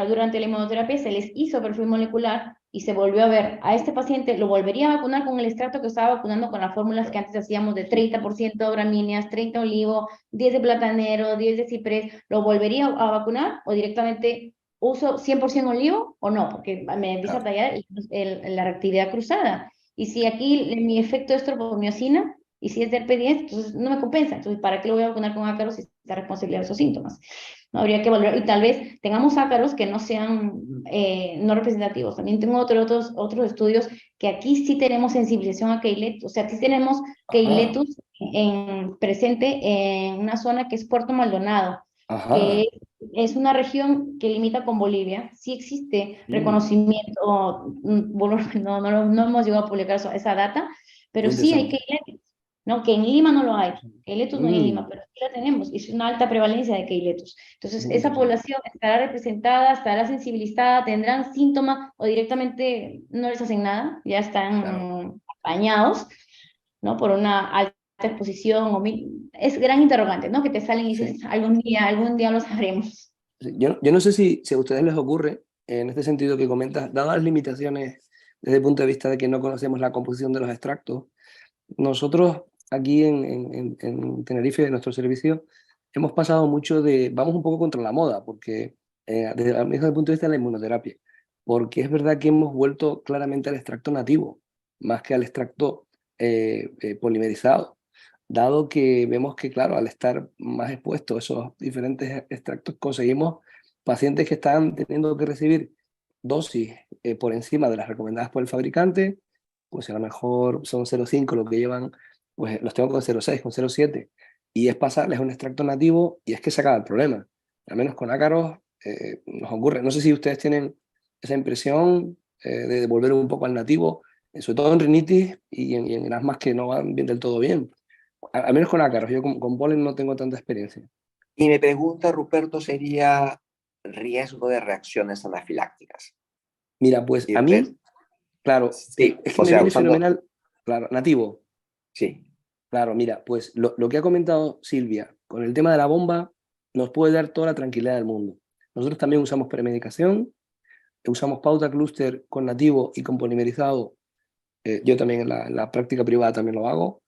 durante la inmunoterapia se les hizo perfil molecular y se volvió a ver a este paciente, lo volvería a vacunar con el extracto que estaba vacunando con las fórmulas que antes hacíamos de 30% gramíneas, 30 olivo, 10 de platanero, 10 de ciprés, lo volvería a vacunar o directamente uso 100% olivo o no, porque me empieza a tallar la reactividad cruzada. Y si aquí mi efecto es tropomiosina, y si es del P10, entonces no me compensa. Entonces, ¿para qué lo voy a vacunar con ácaros si está responsable de esos síntomas? No habría que valorar. Y tal vez tengamos ácaros que no sean no representativos. También tengo otros estudios que aquí sí tenemos sensibilización a Keiletus. O sea, sí tenemos Keiletus presente en una zona que es Puerto Maldonado, que es una región que limita con Bolivia. Sí existe reconocimiento, no hemos llegado a publicar esa data, pero sí hay Keiletus, ¿no? Que en Lima no lo hay. Keiletus no hay en Lima, pero sí la tenemos, y es una alta prevalencia de Keiletus. Entonces, esa población estará representada, estará sensibilizada, tendrán síntomas o directamente no les hacen nada, ya están bañados, ¿no? Por una alta exposición, es gran interrogante, ¿no? Que te salen y dices, algún día lo sabremos. Yo no sé si a ustedes les ocurre, en este sentido que comentas, dadas las limitaciones desde el punto de vista de que no conocemos la composición de los extractos, nosotros aquí en Tenerife, en nuestro servicio, hemos pasado mucho vamos un poco contra la moda, porque desde el punto de vista de la inmunoterapia, porque es verdad que hemos vuelto claramente al extracto nativo, más que al extracto polimerizado, dado que vemos que, claro, al estar más expuestos a esos diferentes extractos, conseguimos pacientes que están teniendo que recibir dosis por encima de las recomendadas por el fabricante, pues a lo mejor son 0,5 lo que llevan, pues los tengo con 0,6, con 0,7, y es pasarles un extracto nativo y es que se acaba el problema. Al menos con ácaros nos ocurre. No sé si ustedes tienen esa impresión de devolver un poco al nativo, sobre todo en rinitis y en asmas que no van bien del todo bien. Al menos con ácaros, yo con polen no tengo tanta experiencia. Y mi pregunta, Ruperto, sería riesgo de reacciones anafilácticas. Mira, pues a mí, claro, sí, es que me viene fenomenal, claro, nativo. Sí. Claro, mira, pues lo que ha comentado Silvia con el tema de la bomba nos puede dar toda la tranquilidad del mundo. Nosotros también usamos premedicación, usamos pauta clúster con nativo y con polimerizado. Yo también en la práctica privada también lo hago.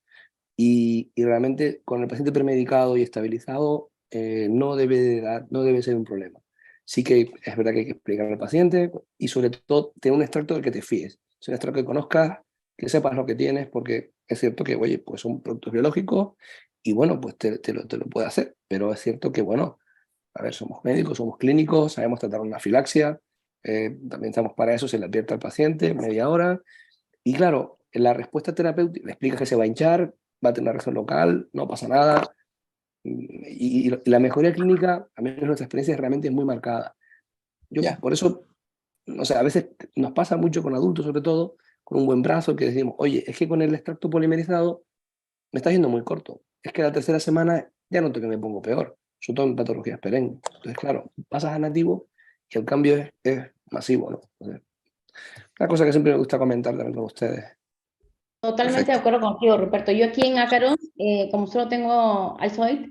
Y realmente con el paciente premedicado y estabilizado no debe ser un problema. Sí que es verdad que hay que explicarle al paciente y sobre todo tener un extracto del que te fíes. Es un extracto que conozcas, que sepas lo que tienes, porque es cierto que, oye, pues son productos biológicos y bueno, pues te lo puede hacer. Pero es cierto que, bueno, a ver, somos médicos, somos clínicos, sabemos tratar una afilaxia, también estamos para eso, se le advierte al paciente, media hora. Y claro, en la respuesta terapéutica le explicas que se va a hinchar, va a tener una reacción local, no pasa nada. Y la mejoría clínica, a menos nuestra experiencia, realmente es muy marcada. Por eso, o sea, a veces nos pasa mucho con adultos, sobre todo, con un buen brazo, que decimos, oye, es que con el extracto polimerizado me está yendo muy corto. Es que la tercera semana ya noto que me pongo peor, sobre todo en patologías perennes. Entonces, claro, pasas a nativo y el cambio es masivo, ¿no? O sea, una cosa que siempre me gusta comentar también con ustedes. Totalmente de acuerdo contigo, Ruperto. Yo aquí en ácaros, como solo tengo Alzoid,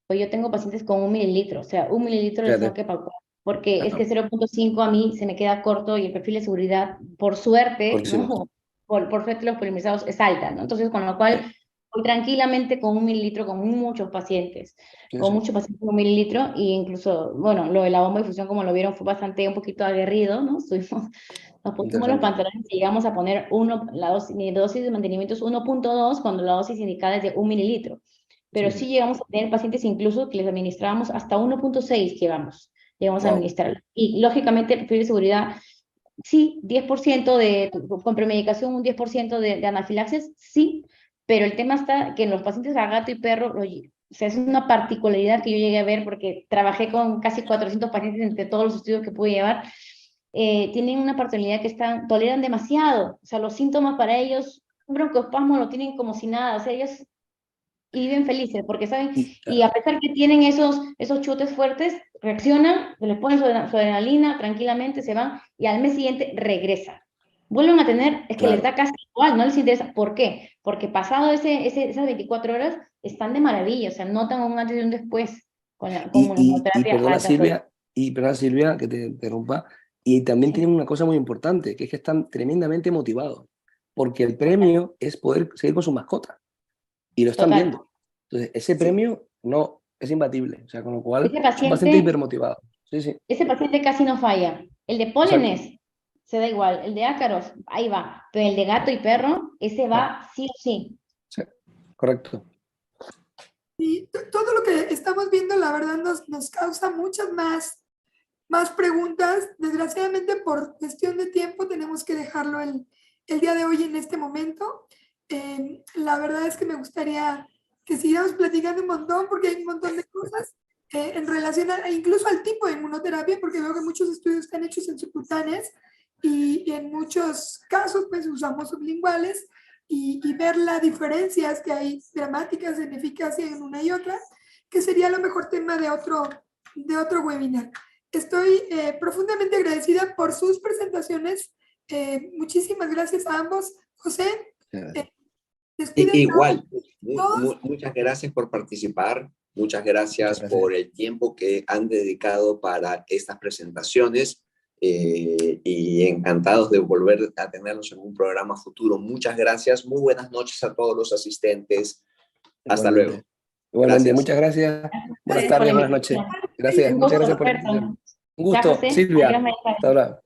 pues yo tengo pacientes con 1 mililitro, o sea, 1 mililitro les tengo Fíjate. que pautar, porque es Claro, que 0.5 a mí se me queda corto y el perfil de seguridad, por suerte, cortísimo. ¿no? Por suerte los polimerizados es alta, ¿no? Entonces, con lo cual, voy tranquilamente con 1 mililitro, con muchos pacientes, Sí, con sí. muchos pacientes con 1 mililitro, y incluso, bueno, lo de la bomba de difusión, como lo vieron, fue bastante, un poquito aguerrido, ¿no? Nos pusimos los Interesante. pantalones y llegamos a poner mi dosis de mantenimiento es 1.2 cuando la dosis indicada es de 1 mililitro. Pero Sí. sí llegamos a tener pacientes incluso que les administrábamos hasta 1.6 llegamos a Wow. administrar. Y lógicamente, el perfil de seguridad, sí, 10% con premedicación, un 10% de anafilaxis, sí, pero el tema está que en los pacientes a gato y perro, o sea, es una particularidad que yo llegué a ver porque trabajé con casi 400 pacientes entre todos los estudios que pude llevar. Tienen una particularidad que toleran demasiado, o sea, los síntomas para ellos, un broncoespasmo lo tienen como si nada, o sea, ellos y viven felices, porque saben, y a pesar que tienen esos chutes fuertes, reaccionan, se les ponen su adrenalina, tranquilamente se van, y al mes siguiente regresan. Vuelven a tener, es que les Claro. da casi igual, no les interesa. ¿Por qué? Porque pasado esas 24 horas, están de maravilla, o sea, notan un antes y un después con Y inmunoterapia alta dosis. perdona Silvia, que te interrumpa, y también Sí, tienen una cosa muy importante, que es que están tremendamente motivados, porque el premio es poder seguir con su mascota, y lo están total. viendo. Entonces, ese Sí. premio no es imbatible, o sea, con lo cual Ese son pacientes paciente hipermotivados. Sí, sí, Ese paciente casi no falla. El de exacto. pólenes se da igual. El de ácaros, ahí va. Pero el de gato y perro, ese Claro, va sí o sí. sí, correcto. Y todo lo que estamos viendo, la verdad, nos causa muchas más preguntas. Desgraciadamente, por cuestión de tiempo, tenemos que dejarlo el día de hoy en este momento. La verdad es que me gustaría que sigamos platicando un montón, porque hay un montón de cosas en relación incluso al tipo de inmunoterapia, porque veo que muchos estudios están hechos en subcutaneas y en muchos casos pues usamos sublinguales y ver las diferencias que hay dramáticas en eficacia en una y otra, que sería a lo mejor tema de otro webinar. Estoy profundamente agradecida por sus presentaciones. Muchísimas gracias a ambos. José, eh, despiden Igual, todos. muchas gracias por participar, muchas Muchas gracias gracias. por el tiempo que han dedicado para estas presentaciones y encantados de volver a tenerlos en un programa futuro. Muchas gracias, muy buenas noches a todos los asistentes. Hasta luego. Igualmente. Igualmente, Gracias. muchas gracias. Buenas Gracias por la tardes, buenas noches. invitación. Gracias, Un muchas gusto, gracias por la Roberto. invitación. Un Ya, gusto, José. Silvia. Adiós, María. Hasta ahora.